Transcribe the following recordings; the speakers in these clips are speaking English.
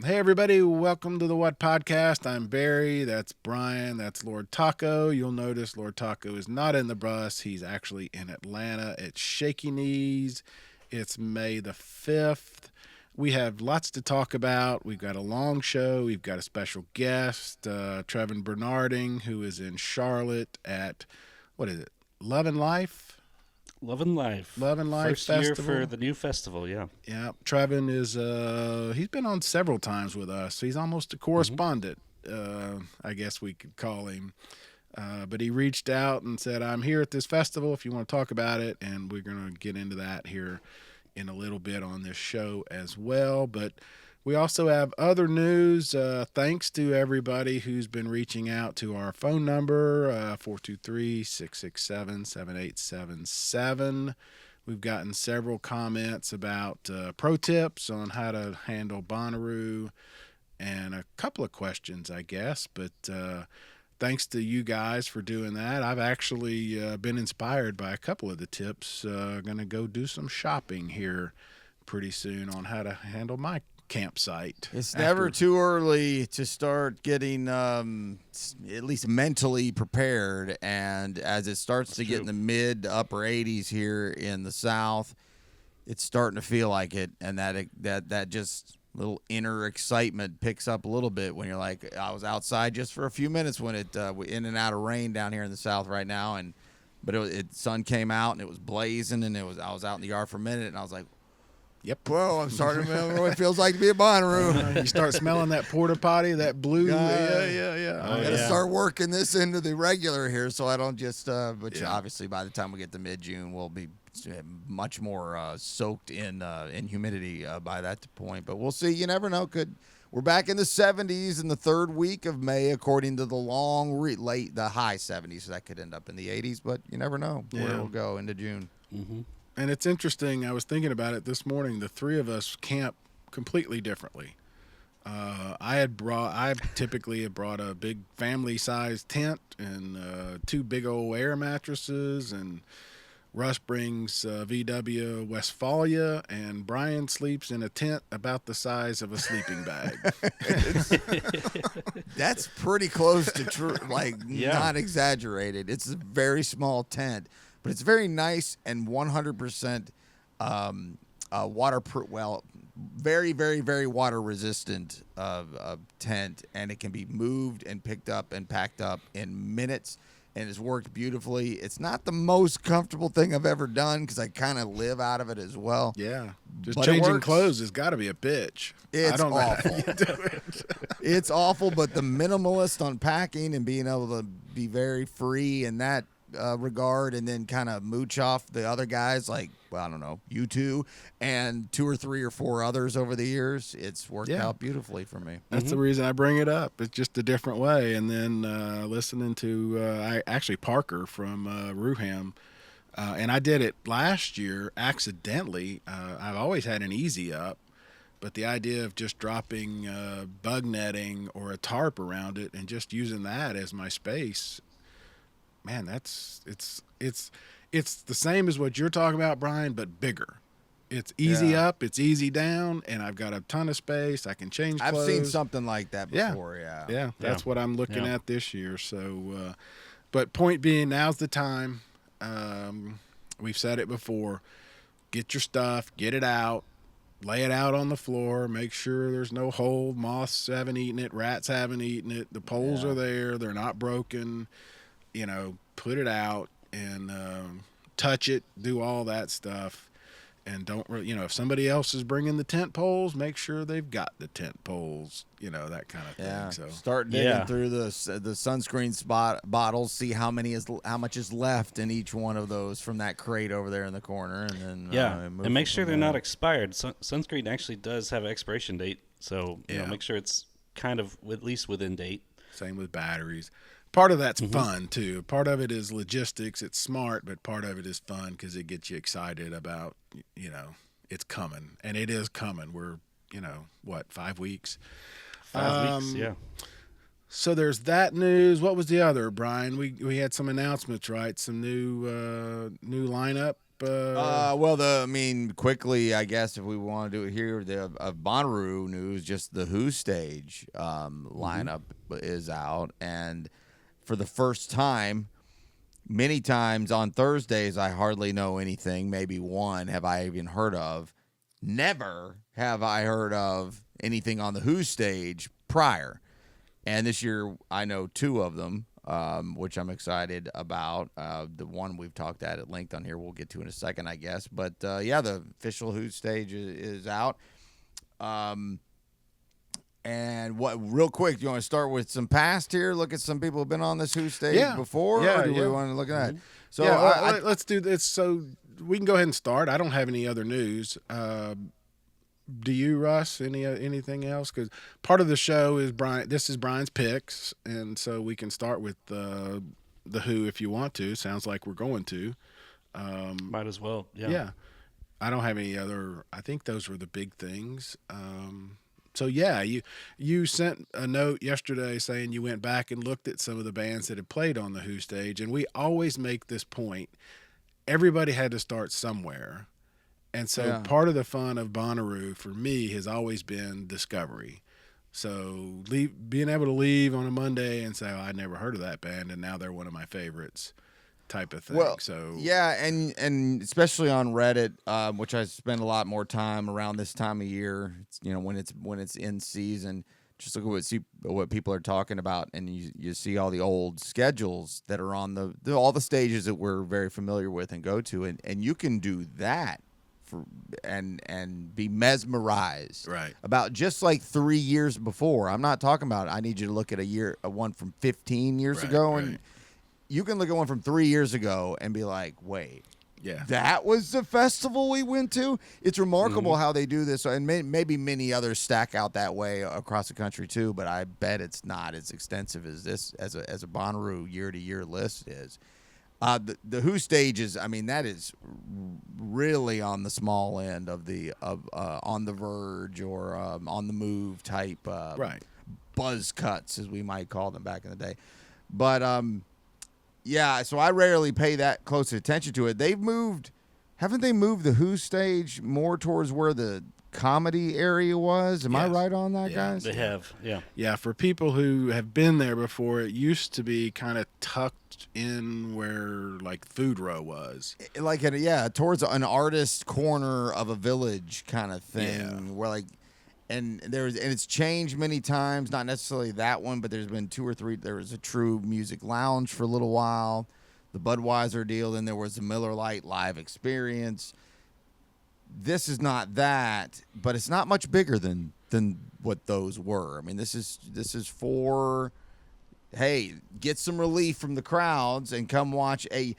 Hey everybody, welcome to the What Podcast. I'm Barry, that's Brian, that's Lord Taco. You'll notice Lord Taco is not in the bus. He's actually in Atlanta at Shaky Knees. It's May the 5th. We have lots to talk about. We've got a long show. We've got a special guest, Trevin Bernarding, who is in Charlotte at, what is it, Lovin Life? Lovin Life. Lovin Life First year for Festival. the new festival, yeah. Yeah, Trevin is he's been on several times with us. He's almost a hmm correspondent, I guess we could call him. But he reached out and said, "I'm here at this festival if you want to talk about it," and we're going to get into that here in a little bit on this show as well. But we also have other news. Thanks to everybody who's been reaching out to our phone number, 423 We've gotten several comments about pro tips on how to handle Bonnaroo and a couple of questions, I guess. But thanks to you guys for doing that. I've actually been inspired by a couple of the tips. Going to go do some shopping here pretty soon on how to handle my campsite. It's after. never too early to start getting at least mentally prepared. And as it starts to get in the mid to upper 80s here in the South, it's starting to feel like it. And that just little inner excitement picks up a little bit when you're like, I was outside just for a few minutes when it in and out of rain down here in the South right now, but sun came out and it was blazing, and I was out in the yard for a minute, and I was like, Yep. whoa, I'm starting to remember what it feels like to be a Bonnaroo. You start smelling that porta potty, that blue. Yeah. I got to start working this into the regular here so I don't just, obviously by the time we get to mid-June, we'll be much more soaked in humidity by that point. But we'll see. You never know. We're back in the 70s in the third week of May, according to the the high 70s. So that could end up in the 80s, but you never know where it'll go into June. hmm And it's interesting. I was thinking about it this morning. The three of us camp completely differently. I typically have brought a big family-sized tent and two big old air mattresses, and Russ brings VW Westphalia, and Brian sleeps in a tent about the size of a sleeping bag. That's pretty close to true, like Yeah. not exaggerated. It's a very small tent, but it's very nice and 100% waterproof. Well, very, very, very water resistant tent, and it can be moved and picked up and packed up in minutes. And it's worked beautifully. It's not the most comfortable thing I've ever done because I kind of live out of it as well. Yeah, just But it changing works. clothes has got to be a bitch. I It's don't know how awful. you do it. It's awful, but the minimalist on packing and being able to be very free in that regard, and then kind of mooch off the other guys, like, well, I don't know, you two and two or three or four others over the years, it's worked Yeah. out beautifully for me. That's the reason I bring it up. It's just a different way. And then listening to Parker from Ruham, and I did it last year accidentally. I've always had an easy up, but the idea of just dropping bug netting or a tarp around it and just using that as my space, man, it's the same as what you're talking about, Brian, but bigger. It's easy up, it's easy down, and I've got a ton of space. I can change I've clothes. seen something like that Yeah. before, yeah. Yeah, that's what I'm looking Yeah. at this year. So, but point being, now's the time. We've said it before. Get your stuff, get it out, lay it out on the floor. Make sure there's no hole. Moths haven't eaten it. Rats haven't eaten it. The poles Yeah. are there. They're not broken. Put it out and touch it. Do all that stuff. And don't really, if somebody else is bringing the tent poles, make sure they've got the tent poles, that kind of thing. Yeah. So Start digging Yeah. through the sunscreen bottles, see how much is left in each one of those from that crate over there in the corner, and then Yeah, move and make from sure they're there. not expired. Sunscreen actually does have an expiration date, so Yeah. make sure it's kind of at least within date. same with batteries. Part of that's fun too. Part of it is logistics. It's smart, but part of it is fun because it gets you excited about, it's coming, and it is coming. We're, 5 weeks. 5 weeks, yeah. So there's that news. What was the other, Brian? We had some announcements, right? Some new lineup Quickly, I guess if we want to do it here, the Bonnaroo news, just the Who stage lineup is out, and for the first time, many times on Thursdays, I hardly know anything. Maybe one have I even heard of. Never have I heard of anything on the Who stage prior. And this year, I know two of them, which I'm excited about. The one we've talked at length on here, we'll get to in a second, I guess. But, the official Who stage is out. And real quick, do you want to start with some past here? Look at some people who've been on this Who stage before? Yeah, or do we want to look at that? So let's do this. So we can go ahead and start. I don't have any other news. Do you, Russ? Anything else? Because part of the show is Brian. This is Brian's picks, and so we can start with the Who if you want to. Sounds like we're going to. Might as well. Yeah. Yeah. I don't have any other. I think those were the big things. So yeah, you sent a note yesterday saying you went back and looked at some of the bands that had played on the Who stage, and we always make this point. Everybody had to start somewhere. And so part of the fun of Bonnaroo for me has always been discovery. So being able to leave on a Monday and say, I never heard of that band, and now they're one of my favorites type of thing. Well, so yeah, and especially on Reddit, which I spend a lot more time around this time of year, when it's in season, just look at what people are talking about, and you see all the old schedules that are on all the stages that we're very familiar with and go to, and you can do that. And be mesmerized about just like 3 years before. I'm not talking about I need you to look at a one from 15 years ago, and you can look at one from 3 years ago and be like, wait, that was the festival we went to. It's remarkable how they do this, and maybe many others stack out that way across the country too. But I bet it's not as extensive as this as a Bonnaroo year to year list is. The Who stage is, that is really on the small end of on the verge or on the move type buzz cuts, as we might call them back in the day. But so I rarely pay that close attention to it. Haven't they moved the Who stage more towards where the comedy area was? Am I right on that, guys? They have, yeah. Yeah, for people who have been there before, it used to be kind of tucked in where like Food Row was. Like towards an artist corner of a village kind of thing. Where and it's changed many times, not necessarily that one, but there's been 2 or 3. There was a True Music Lounge for a little while, the Budweiser deal, then there was the Miller Lite Live Experience. This is not that, but it's not much bigger than what those were. This is for, hey, get some relief from the crowds and come watch a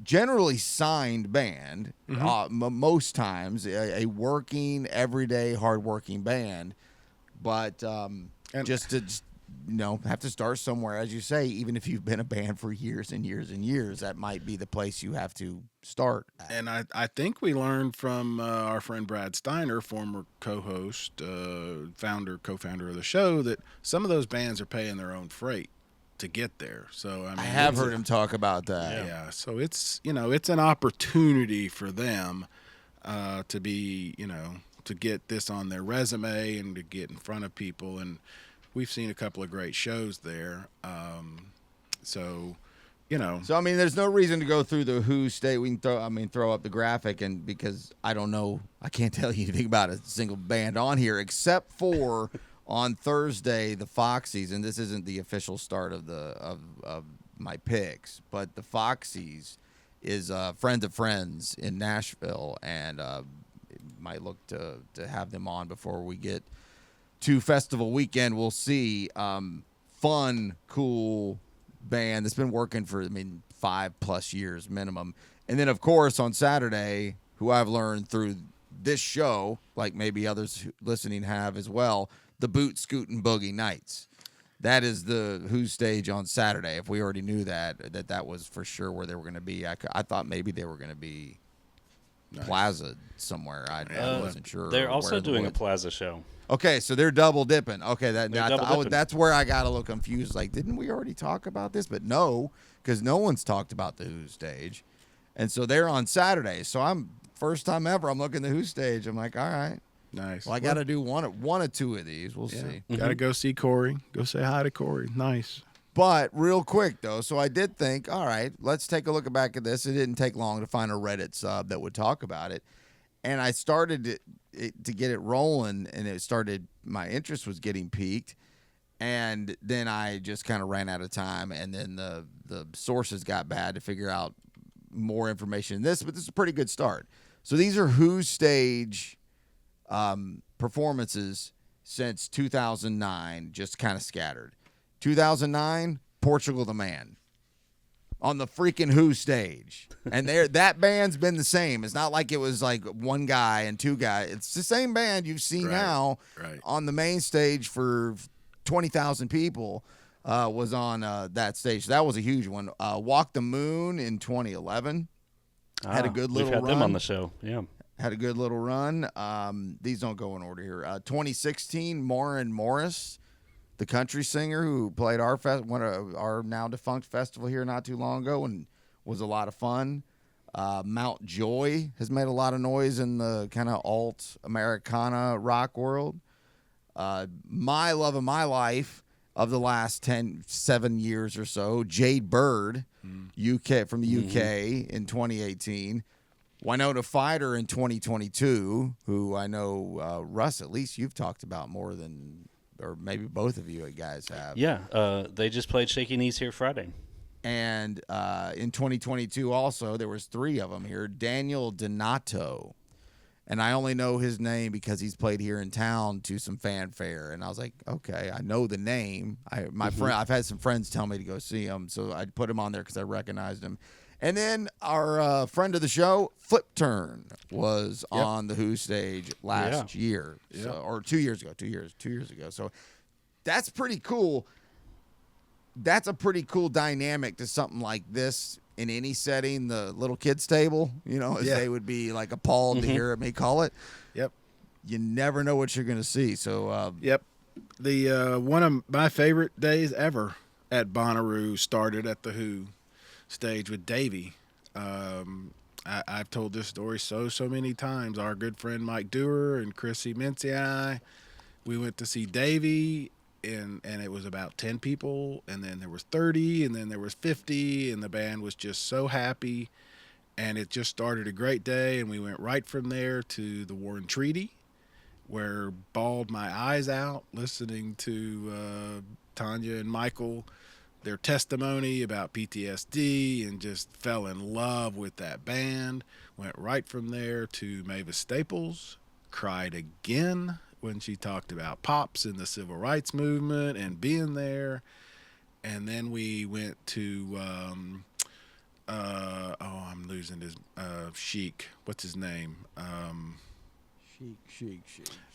generally signed band, most times a working, everyday, hardworking band, but just to have to start somewhere, as you say. Even if you've been a band for years and years and years, that might be the place you have to start at. And I think we learned from our friend Brad Steiner, former co-host, co-founder of the show, that some of those bands are paying their own freight to get there. So I have heard him talk about that. Yeah. So it's it's an opportunity for them to be to get this on their resume and to get in front of people. And we've seen a couple of great shows there. So there's no reason to go through the Who state. We can throw up the graphic, and because I don't know, I can't tell you anything about a single band on here except for on Thursday the Foxies, and this isn't the official start of my picks, but the Foxies is Friends of Friends in Nashville, and might look to have them on before we get to festival weekend. We'll see. Fun, cool band that's been working for 5+ years minimum. And then of course on Saturday, who I've learned through this show, like maybe others listening have as well, the Boot Scootin' Boogie Nights. That is the Who stage on Saturday. If we already knew that was for sure where they were going to be. I thought maybe they were going to be Plaza somewhere. I wasn't sure. They're also doing a Plaza show. Okay, so they're double dipping. Okay, that's where I got a little confused. Like, didn't we already talk about this? But no, because no one's talked about the Who stage. And so they're on Saturday. So I'm first time ever I'm looking at the Who stage. I'm like, all right. Nice. Well, I got to do one or two of these. We'll see. Got to go see Corey. Go say hi to Corey. Nice. But real quick, though, so I did think, all right, let's take a look back at this. It didn't take long to find a Reddit sub that would talk about it. And I started to get it rolling, and my interest was getting piqued. And then I just kind of ran out of time, and then the sources got bad to figure out more information in this, but this is a pretty good start. So these are Who stage performances since 2009, just kind of scattered. 2009, Portugal the Man on the freaking Who stage. And that band's been the same. It's not like it was like one guy and two guys. It's the same band you've seen now on the main stage for 20,000 people was on that stage. So that was a huge one. Walk the Moon in 2011. Had a good little run. We've had them on the show, yeah. Had a good little run. These don't go in order here. 2016, Maureen Morris, the country singer who played one of our now defunct festival here not too long ago and was a lot of fun. Mount Joy has made a lot of noise in the kind of alt Americana rock world. My Love of My Life of the last 7 years or so, Jade Bird, UK from the UK in 2018. Winona Fighter in 2022, who I know, Russ, at least you've talked about more than, or maybe both of you guys have. Yeah, they just played Shaky Knees here Friday. And in 2022 also, there was 3 of them here. Daniel Donato. And I only know his name because he's played here in town to some fanfare. And I was like, okay, I know the name. I've had some friends tell me to go see him, so I put him on there because I recognized him. And then our friend of the show, Flip Turn, was on the Who stage last year, or 2 years ago. 2 years ago. So that's pretty cool. That's a pretty cool dynamic to something like this in any setting. The little kids table, as they would be like appalled to hear me call it. Yep. You never know what you're going to see. So the one of my favorite days ever at Bonnaroo started at the Who stage with Davey. I've told this story so many times. Our good friend Mike Dewar and Chrissy Mincy and I, we went to see Davey, and it was about 10 people, and then there was 30, and then there was 50, and the band was just so happy, and it just started a great day. And we went right from there to the War and Treaty, where bawled my eyes out listening to Tanya and Michael, their testimony about PTSD, and just fell in love with that band. Went right from there to Mavis Staples, cried again when she talked about Pops and the civil rights movement and being there. And then we went to I'm losing his Chic. What's his name? Chic.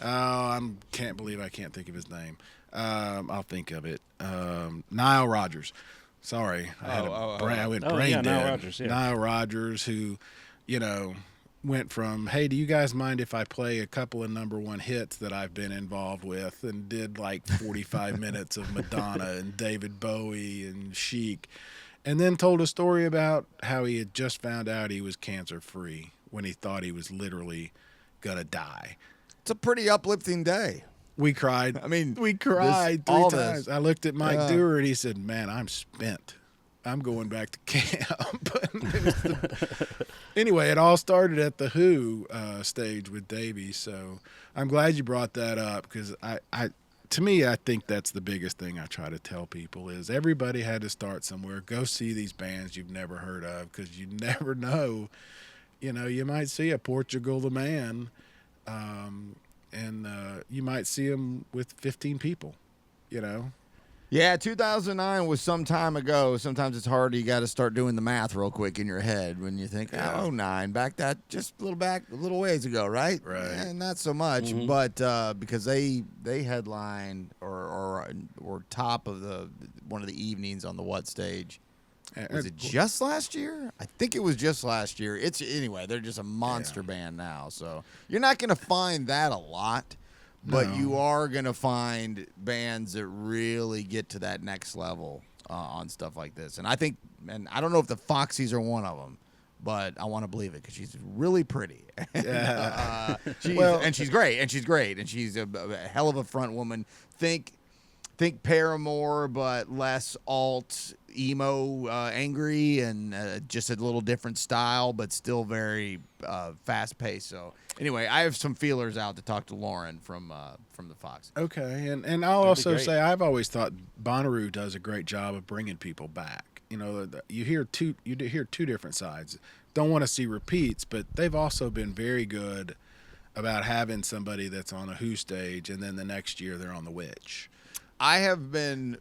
Oh, I can't believe I can't think of his name. I'll think of it. Nile Rodgers. Sorry, I went brain dead. Nile Rodgers. Yeah. Nile Rodgers, who, went from, hey, do you guys mind if I play a couple of number one hits that I've been involved with, and did like 45 minutes of Madonna and David Bowie and Chic, and then told a story about how he had just found out he was cancer free when he thought he was literally gonna die. It's a pretty uplifting day. We cried. I mean, we cried 3 times. I looked at Mike Dewar, and he said, man, I'm spent. I'm going back to camp. Anyway, it all started at the Who stage with Davey. So I'm glad you brought that up, because to me, I think that's the biggest thing I try to tell people is everybody had to start somewhere. Go see these bands you've never heard of, because you never know. You might see a Portugal the Man, and you might see him with 15 people, Yeah, 2009 was some time ago. Sometimes it's hard. You got to start doing the math real quick in your head when you think, 09, back a little ways ago, right? Right. Yeah, not so much, but because they headlined or top of one of the evenings on the What stage. Was it just last year? I think it was just last year. Anyway, they're just a monster band now. So you're not going to find that a lot. But you are going to find bands that really get to that next level on stuff like this. And I don't know if the Foxies are one of them, but I want to believe it because she's really pretty. Yeah. She's great, and she's a hell of a front woman. Think Paramore, but less alt, emo, angry, and just a little different style, but still very fast paced. So anyway, I have some feelers out to talk to Lauren from the Fox. Okay, and I'll also say I've always thought Bonnaroo does a great job of bringing people back. You know, you hear two different sides. Don't want to see repeats, but they've also been very good about having somebody that's on a Who stage, and then the next year they're on the Witch. I have been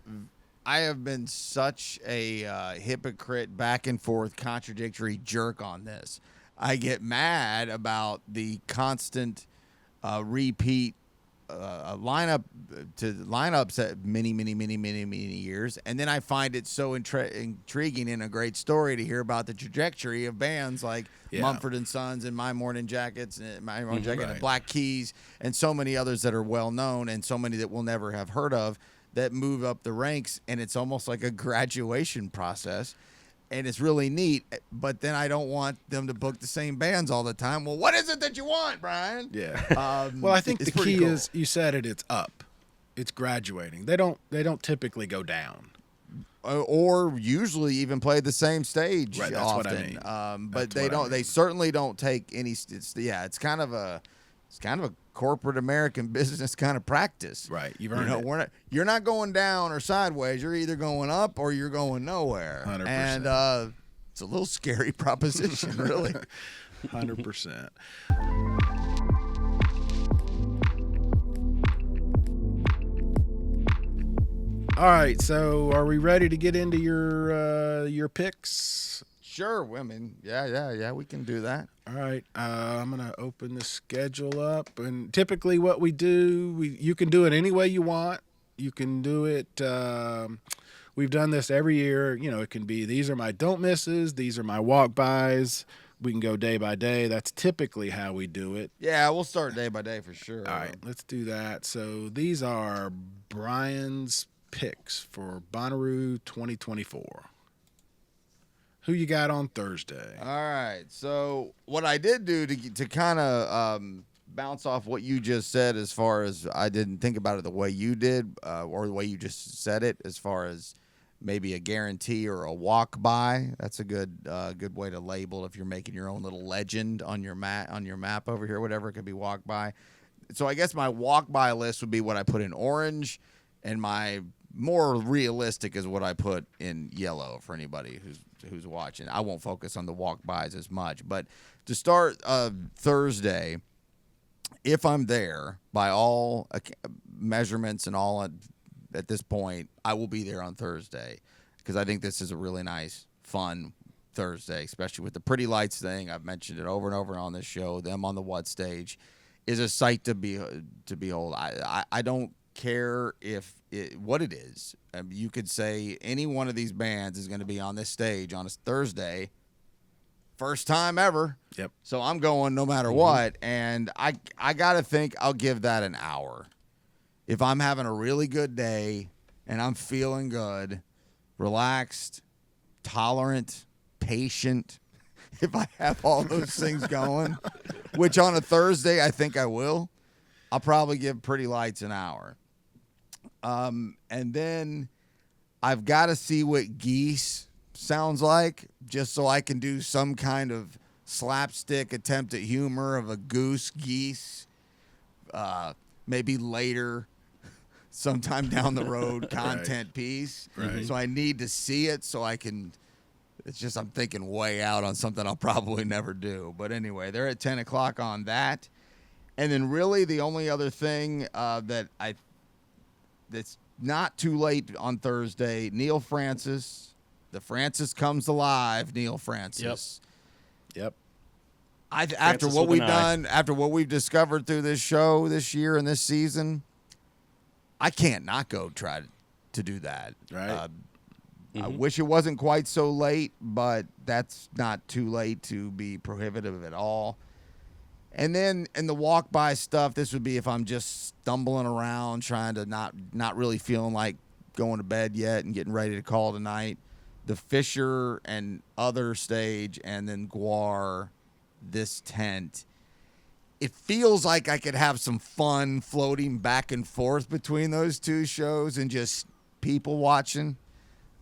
such a hypocrite, back and forth, contradictory jerk on this. I get mad about the constant repeat lineups at many years, and then I find it so intriguing and a great story to hear about the trajectory of bands like Mumford and Sons and My Morning Jackets and and Black Keys and so many others that are well known and so many that we'll never have heard of that move up the ranks, and it's almost like a graduation process. And it's really neat, but then I don't want them to book the same bands all the time. Well, what is it that you want, Brian? Yeah. Well, I think the key is, you said it, it's up. It's graduating. They don't typically go down. Or usually even play the same stage. Right, that's often. what I mean. But they don't. They certainly don't take any. It's kind of a corporate American business kind of practice. Right. You've earned it. You're not going down or sideways. You're either going up or you're going nowhere. 100%. And it's a little scary proposition, really. 100%. All right, so are we ready to get into your picks? Sure, women. Yeah, we can do that. All right, I'm gonna open the schedule up, and typically what we do, you can do it any way you want. You can do it. We've done this every year. You know, it can be, these are my don't misses, these are my walk bys. We can go day by day. That's typically how we do it. Yeah, we'll start day by day for sure. All right, let's do that. So these are Brian's picks for Bonnaroo 2024. Who you got on Thursday? All right. So what I did do to kind of bounce off what you just said, as far as I didn't think about it the way you did, or the way you just said it, as far as maybe a guarantee or a walk by. That's a good way to label if you're making your own little legend on your map over here, whatever. It could be walk by. So I guess my walk by list would be what I put in orange, and my more realistic is what I put in yellow for anybody who's watching. I won't focus on the walk-bys as much. But to start Thursday, if I'm there, by all measurements and all at this point, I will be there on Thursday, because I think this is a really nice, fun Thursday, especially with the pretty lights thing. I've mentioned it over and over on this show. Them on the What stage is a sight to behold. I don't care what it is. You could say any one of these bands is going to be on this stage on a Thursday, first time ever. Yep. So I'm going no matter what, and I got to think I'll give that an hour. If I'm having a really good day and I'm feeling good, relaxed, tolerant, patient, if I have all those things going, which on a Thursday I think I will, I'll probably give Pretty Lights an hour. And then I've got to see what Geese sounds like, just so I can do some kind of slapstick attempt at humor of a geese, maybe later, sometime down the road, content piece. Right. So I need to see it so I can. It's just I'm thinking way out on something I'll probably never do. But anyway, they're at 10 o'clock on that. And then really the only other thing that's not too late on Thursday, Neil Francis. The Francis Comes Alive, Neil Francis. Yep. After what we've done, after what we've discovered through this show this year and this season, I can't not go try to do that. Right. I wish it wasn't quite so late, but that's not too late to be prohibitive at all. And then in the walk-by stuff, this would be if I'm just stumbling around, trying to not really feeling like going to bed yet and getting ready to call tonight. the Fisher and other stage, and then Guar, this tent. It feels like I could have some fun floating back and forth between those two shows and just people watching.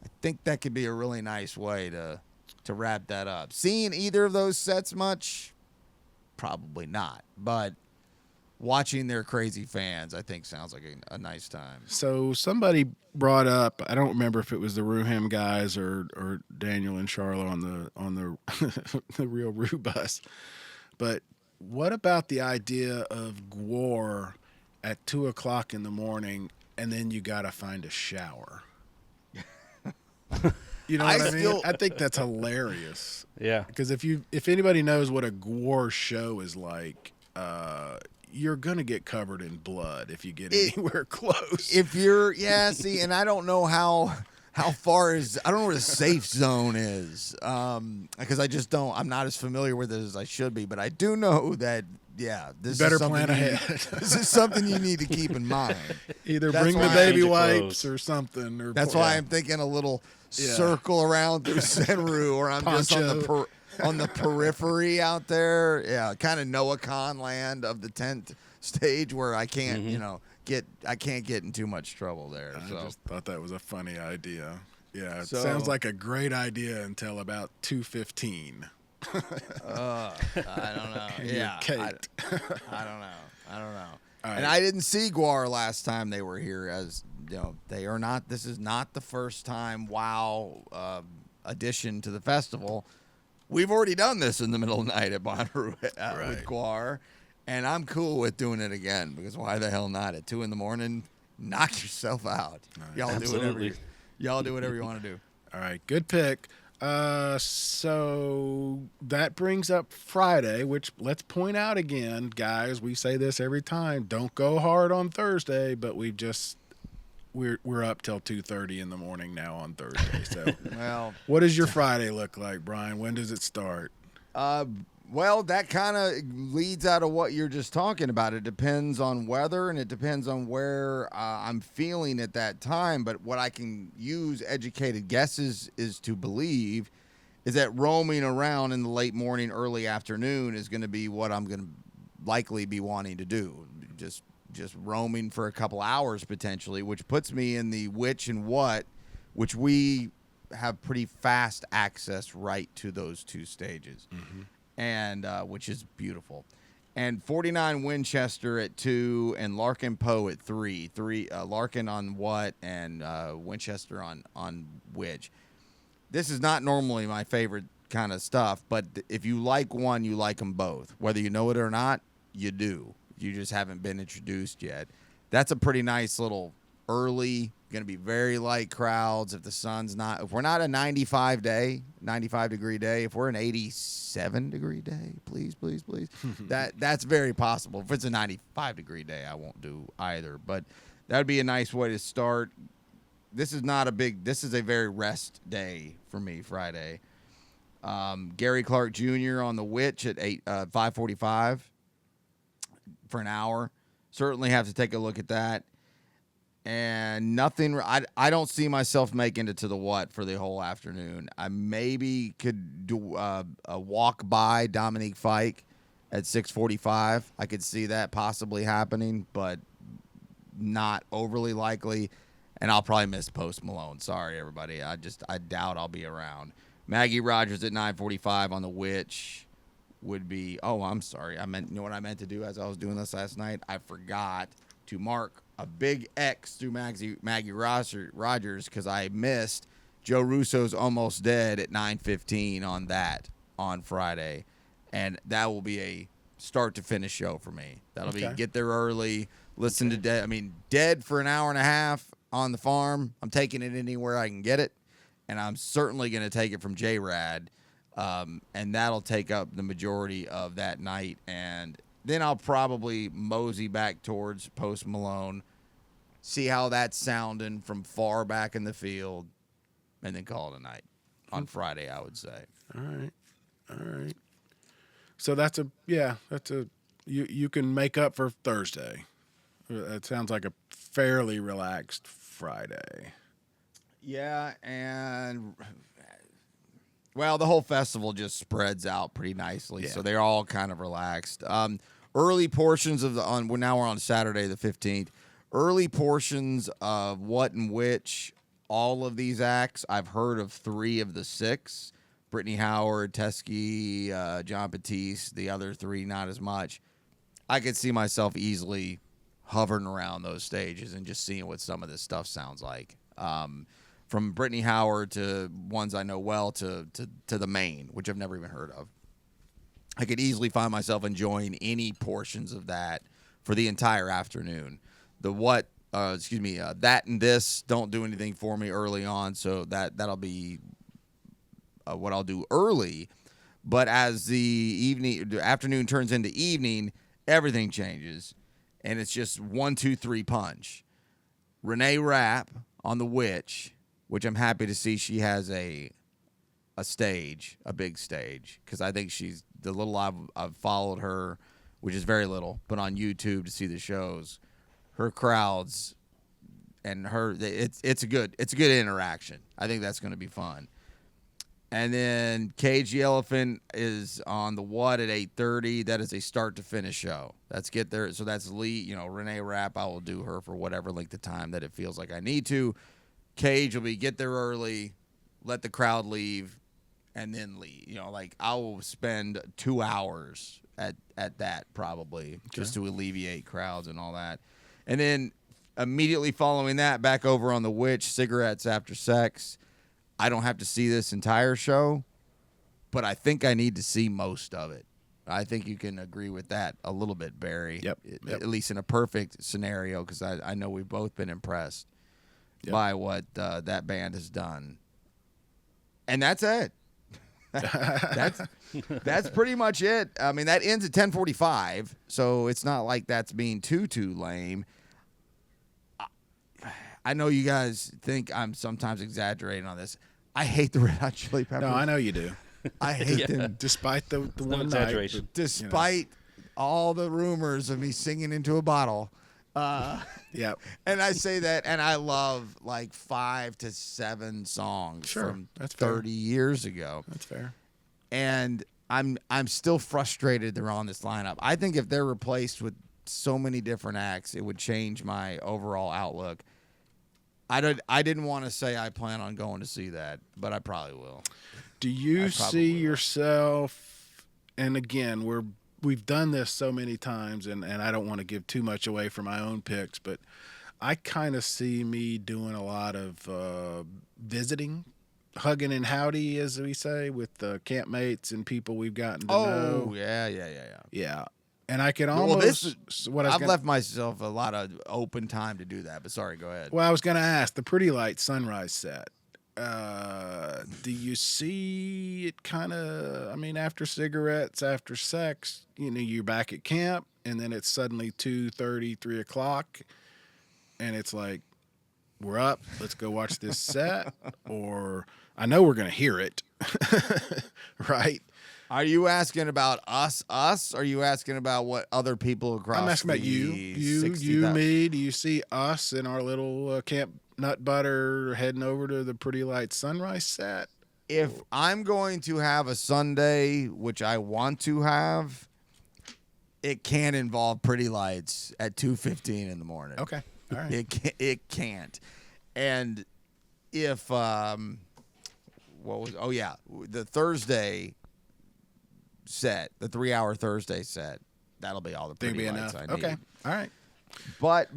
I think that could be a really nice way to wrap that up. Seeing either of those sets much? Probably not. But watching their crazy fans, I think, sounds like a nice time. So somebody brought up, I don't remember if it was the Ruham guys or Daniel and Charlo on the the real Rue bus, but what about the idea of Gwar at 2:00 in the morning, and then you got to find a shower? You know what I mean? I think that's hilarious. Yeah. Because if anybody knows what a Gwar show is like, you're gonna get covered in blood if you get anywhere close. If you're, see, and I don't know how far I don't know where the safe zone is, because I'm not as familiar with it as I should be, but I do know that, this better is something plan ahead. This is something you need to keep in mind. Either That's bring the why baby change of wipes clothes. or something. Or That's why I'm thinking a little circle around through Senru, or I'm just on the periphery out there. Yeah, kind of Noah Khan land of the tent stage where I can't, I can't get in too much trouble there. I So just thought that was a funny idea. Yeah, it So- sounds like a great idea until about 2:15. I don't know. And you're caked. I don't know. All And right. I didn't see Guar last time they were here. As they are not. This is not the first time. Wow, addition to the festival. We've already done this in the middle of the night at Bonnaroo Right. with Guar, and I'm cool with doing it again because why the hell not? At 2 a.m, knock yourself out. Y'all Absolutely. do whatever you want to do. All right, good pick. So that brings up Friday, which let's point out again, guys. We say this every time: don't go hard on Thursday, but we're up till 2:30 in the morning now on Thursday. So, Well. what does your Friday look like, Brian? When does it start? Well, that kind of leads out of what you're just talking about. It depends on weather, and it depends on where I'm feeling at that time. But what I can use educated guesses is to believe is that roaming around in the late morning, early afternoon is going to be what I'm going to likely be wanting to do. Just roaming for a couple hours potentially, which puts me in the which and what, which we have pretty fast access right to those two stages. Mm-hmm. And which is beautiful. And 49 Winchester at 2 and Larkin Poe at 3. Larkin on what and Winchester on which. This is not normally my favorite kind of stuff, but if you like one, you like them both. Whether you know it or not, you do. You just haven't been introduced yet. That's a pretty nice little early, going to be very light crowds if we're not a 95 degree day, if we're an 87 degree day, please, that's very possible. If it's a 95 degree day, I won't do either, but that would be a nice way to start. This is a very rest day for me, Friday. Gary Clark Jr. on the Witch at 5:45 for an hour. Certainly have to take a look at that. And nothing. I don't see myself making it to the what for the whole afternoon. I maybe could do a walk by Dominique Fike at 6:45. I could see that possibly happening, but not overly likely. And I'll probably miss Post Malone. Sorry, everybody. I doubt I'll be around. Maggie Rogers at 9:45 on the Witch would be. Oh, I'm sorry. You know what I meant to do as I was doing this last night? I forgot to mark a big X through Maggie Rogers because I missed Joe Russo's Almost Dead at 9:15 on Friday, and that will be a start to finish show for me. That'll be get there early, listen to Dead. I mean, Dead for an hour and a half on the farm. I'm taking it anywhere I can get it, and I'm certainly going to take it from J-Rad, and that'll take up the majority of that night. And then I'll probably mosey back towards Post Malone, see how that's sounding from far back in the field, and then call it a night on Friday, I would say. All right. So you can make up for Thursday. That sounds like a fairly relaxed Friday. Yeah, and well, the whole festival just spreads out pretty nicely, Yeah. so they're all kind of relaxed. Early portions of now we're on Saturday the 15th. Early portions of What and Which, all of these acts, I've heard of 3 of the 6. Brittany Howard, Teskey, John Batiste, the other 3 not as much. I could see myself easily hovering around those stages and just seeing what some of this stuff sounds like. From Brittany Howard to ones I know well to the main, which I've never even heard of. I could easily find myself enjoying any portions of that for the entire afternoon. That and this don't do anything for me early on, so that'll be what I'll do early. But as the afternoon turns into evening, everything changes, and it's just 1, 2, 3 punch. Renee Rapp on The Witch, which I'm happy to see she has a stage, a big stage, because I think she's the little I've followed her, which is very little, but on YouTube to see the shows, her crowds and her it's a good interaction. I think that's going to be fun. And then Cage the Elephant is on the What at 8:30. That is a start to finish show. Let's get there. So that's Lee, Renee Rapp. I will do her for whatever length of time that it feels like I need to. Cage will be get there early, let the crowd leave, and then leave. I will spend 2 hours at that probably just to alleviate crowds and all that. And then immediately following that, back over on The Witch, Cigarettes After Sex. I don't have to see this entire show, but I think I need to see most of it. I think you can agree with that a little bit, Barry. Yep. At least in a perfect scenario, because I know we've both been impressed by what that band has done. And that's it. That's pretty much it. I mean, that ends at 10:45, so it's not like that's being too lame. I know you guys think I'm sometimes exaggerating on this. I hate the Red Hot Chili Peppers. No, I know you do. I hate them. Despite the one exaggeration. night. Despite all the rumors of me singing into a bottle. Yep. And I say that, and I love like 5 to 7 songs from that's 30 years ago. That's fair. And I'm still frustrated they're on this lineup. I think if they're replaced with so many different acts, it would change my overall outlook. I didn't want to say I plan on going to see that, but I probably will. Do you see yourself? And again, we've done this so many times, and I don't want to give too much away for my own picks, but I kind of see me doing a lot of visiting, hugging and howdy, as we say, with the campmates and people we've gotten to know. Oh, yeah. Yeah. And I could almost. I've left myself a lot of open time to do that, but sorry, go ahead. Well, I was going to ask the Pretty Light Sunrise set. Do you see it kind of? I mean, after Cigarettes, after Sex, you're back at camp, and then it's suddenly 2:30, 3 o'clock, and it's like, we're up. Let's go watch this set. Or I know we're going to hear it, right? Are you asking about us? Or are you asking about what other people across? I'm asking about you, me. Do you see us in our little Camp Nut Butter heading over to the Pretty Light Sunrise set? If I'm going to have a Sunday, which I want to have, it can't involve Pretty Lights at 2:15 in the morning. Okay, all right. It can't. And if the Thursday set, the 3-hour Thursday set, that'll be all the Pretty Lights I need. Okay, all right. But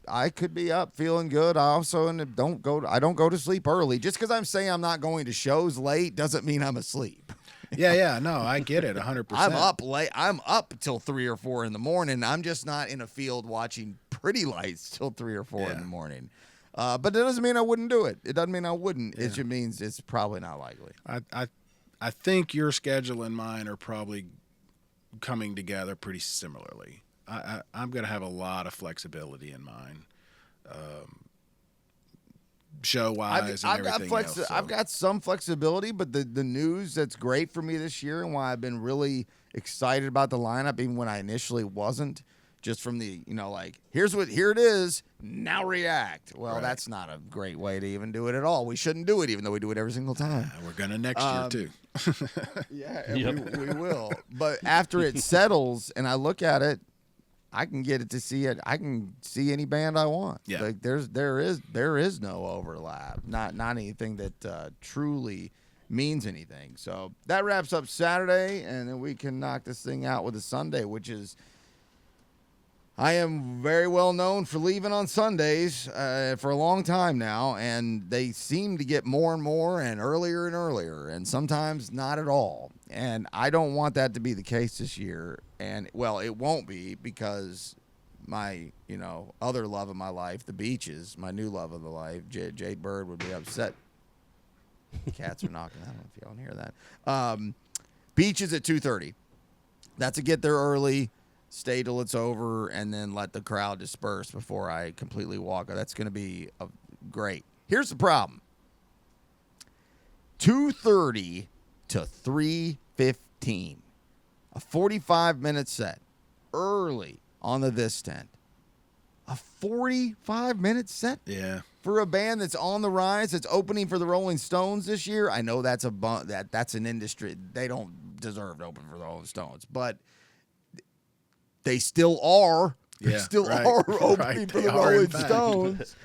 I could be up feeling good. I also don't go to sleep early. Just because I'm saying I'm not going to shows late doesn't mean I'm asleep. Yeah, no, I get it 100%. I'm up late. I'm up till 3 or 4 in the morning. I'm just not in a field watching Pretty Lights till 3 or 4 in the morning. But that doesn't mean I wouldn't do it. It doesn't mean I wouldn't. It just means it's probably not likely. I think your schedule and mine are probably coming together pretty similarly. I'm going to have a lot of flexibility in mine, show-wise and everything else. So. I've got some flexibility, but the news that's great for me this year and why I've been really excited about the lineup, even when I initially wasn't, just from the, like, here it is, now react. Well, that's not a great way to even do it at all. We shouldn't do it, even though we do it every single time. We're going to next year, too. Yeah, we will. But after it settles and I look at it, I can get it to see it. I can see any band I want. Yeah. Like there is no overlap. Not anything that truly means anything. So that wraps up Saturday, and then we can knock this thing out with a Sunday, which is, I am very well known for leaving on Sundays for a long time now, and they seem to get more and more and earlier, and sometimes not at all. And I don't want that to be the case this year. And, well, it won't be, because my, other love of my life, the Beaches, my new love of the life, Jade Bird, would be upset. Cats are knocking. I don't know if y'all can hear that. Beaches at 2:30. That's a get there early, stay till it's over, and then let the crowd disperse before I completely walk. That's going to be great. Here's the problem. 2:30 to 3:15. A 45-minute set. Early on the This Tent. A 45-minute set? Yeah. For a band that's on the rise, that's opening for the Rolling Stones this year. I know that's that's an industry. They don't deserve to open for the Rolling Stones, but they still are. Yeah, They still right. are opening Right, for they the are, in Rolling fact. Stones.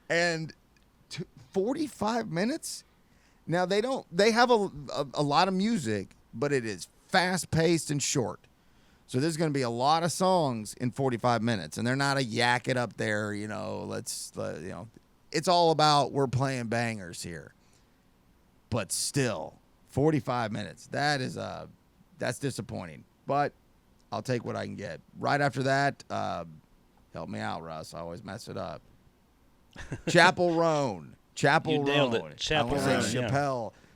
And 45 minutes? Now, they have a lot of music, but it is fast-paced and short. So there's going to be a lot of songs in 45 minutes, and they're not a yak it up there, it's all about we're playing bangers here. But still, 45 minutes. That's disappointing. But I'll take what I can get. Right after that, help me out, Russ. I always mess it up. Chapel Roan. Chapel You nailed it. Roan. Chapel I want to say Roan,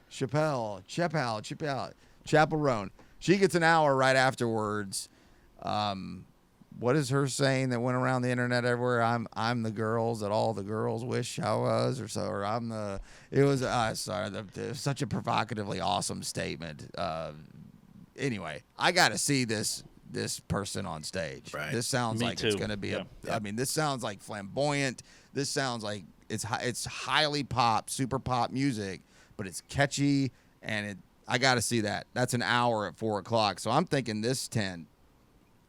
Chappelle. Chapel Roan. She gets an hour right afterwards. What is her saying that went around the internet everywhere? I'm the girls that all the girls wish I was, or so. Or I'm the. It was it was such a provocatively awesome statement. Anyway, I got to see this person on stage. Right. This sounds Me like too. it's going to be I mean, this sounds like flamboyant. This sounds like it's highly pop, super pop music, but it's catchy, and I got to see that. That's an hour at 4:00. So I'm thinking this tent.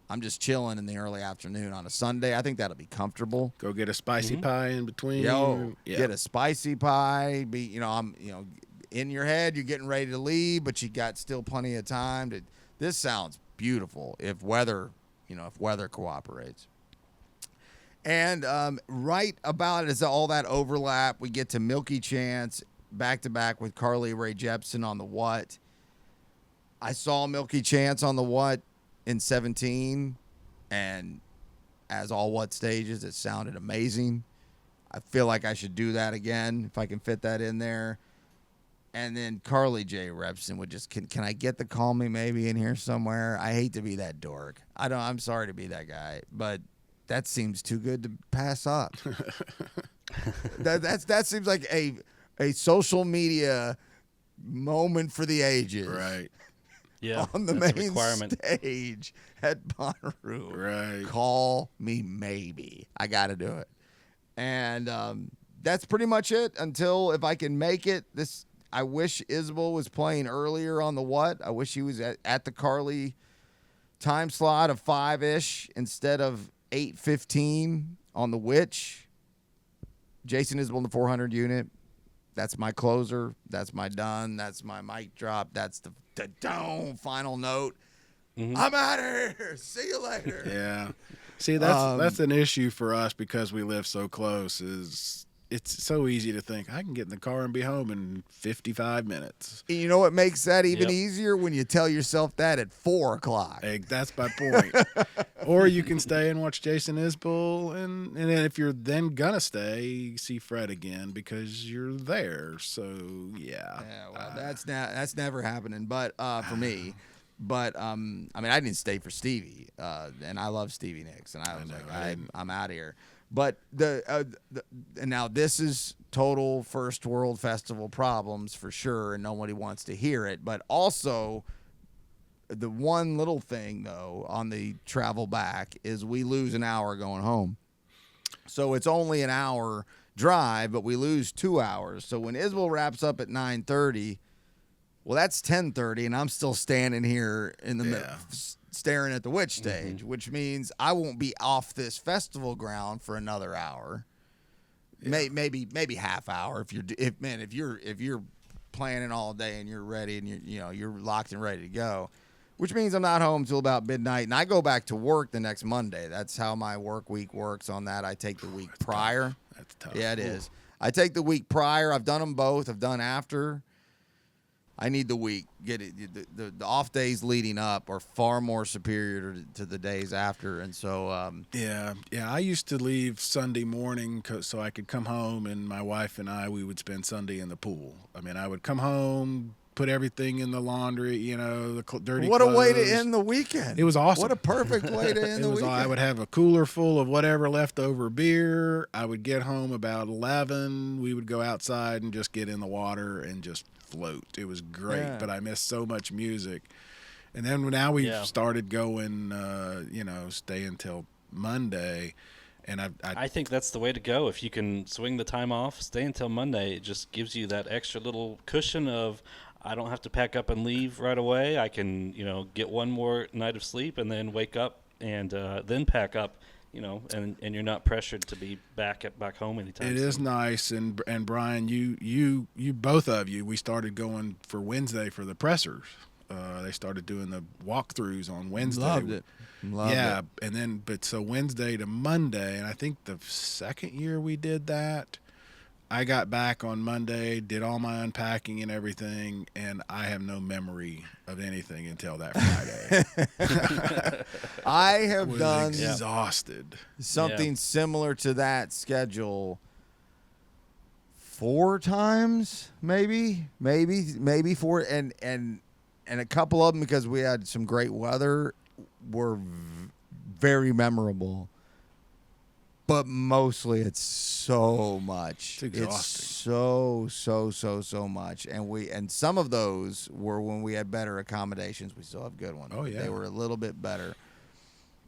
I'm just chilling in the early afternoon on a Sunday. I think that'll be comfortable. Go get a spicy pie in between. Get a spicy pie. I'm in your head, you're getting ready to leave, but you got still plenty of time to. This sounds beautiful if weather cooperates. And right about as all that overlap, we get to Milky Chance back to back with Carly Rae Jepsen on the What. I saw Milky Chance on the What in 2017, and as all What stages, it sounded amazing. I feel like I should do that again if I can fit that in there. And then Carly J. Repson would just can I get the Call Me Maybe in here somewhere? I hate to be that dork. I'm sorry to be that guy, but that seems too good to pass up. that seems like a social media moment for the ages. Right. Yeah, On the that's a main requirement. stage at Bonnaroo. Right. Call Me Maybe. I got to do it. And that's pretty much it until if I can make it. I wish Isabel was playing earlier on the What. I wish he was at the Carly time slot of 5-ish instead of 8:15 on the Which. Jason Isabel in the 400 unit. That's my closer. That's my done. That's my mic drop. That's the final note. Mm-hmm. I'm out of here. See you later. Yeah. See, that's an issue for us because we live so close. It's so easy to think I can get in the car and be home in 55 minutes. You know what makes that even Yep. easier? When you tell yourself that at 4:00. Hey, that's my point. Or you can stay and watch Jason Isbell, and then if you're then gonna stay, see Fred again because you're there. So yeah. Yeah, well, that's never happening. But for me, I mean, I didn't stay for Stevie, and I love Stevie Nicks, and I was I'm out of here. But and now this is total first world festival problems for sure, and nobody wants to hear it. But also, The one little thing, though, on the travel back is we lose an hour going home. So it's only an hour drive, but we lose 2 hours. So when Isabel wraps up at 9:30, well, that's 10:30, and I'm still standing here in the middle, staring at the witch stage, which means I won't be off this festival ground for another hour. Yeah. Maybe half hour if you're planning all day and you're ready and you're locked and ready to go, which means I'm not home till about midnight, and I go back to work the next Monday. That's how my work week works. On that, I take the week prior. Tough. That's tough. Yeah, it is. I take the week prior. I've done them both. I've done after. I need the week. Get it. The off days leading up are far more superior to the days after, and so yeah. I used to leave Sunday morning so I could come home, and my wife and we would spend Sunday in the pool. I mean, I would come home, put everything in the laundry, the dirty. What clothes. A way to end the weekend! It was awesome. What a perfect way to end the weekend. I would have a cooler full of whatever leftover beer. I would get home about 11. We would go outside and just get in the water and just float. It was great, but I missed so much music. And then now we've started going, stay until Monday. And I think that's the way to go. If you can swing the time off, stay until Monday. It just gives you that extra little cushion of, I don't have to pack up and leave right away. I can, get one more night of sleep and then wake up and then pack up. And you're not pressured to be back home anytime soon. It is nice, and Brian, you both of you, we started going for Wednesday for the pressers. They started doing the walkthroughs on Wednesday. Loved it. And then so Wednesday to Monday, and I think the second year we did that, I got back on Monday, did all my unpacking and everything, and I have no memory of anything until that Friday. I have done exhausted. Something similar to that schedule 4 times, maybe 4, and a couple of them, because we had some great weather, were very memorable. But mostly it's so much. It's exhausting. It's so much. And some of those were when we had better accommodations. We still have good ones. Oh, yeah. They were a little bit better.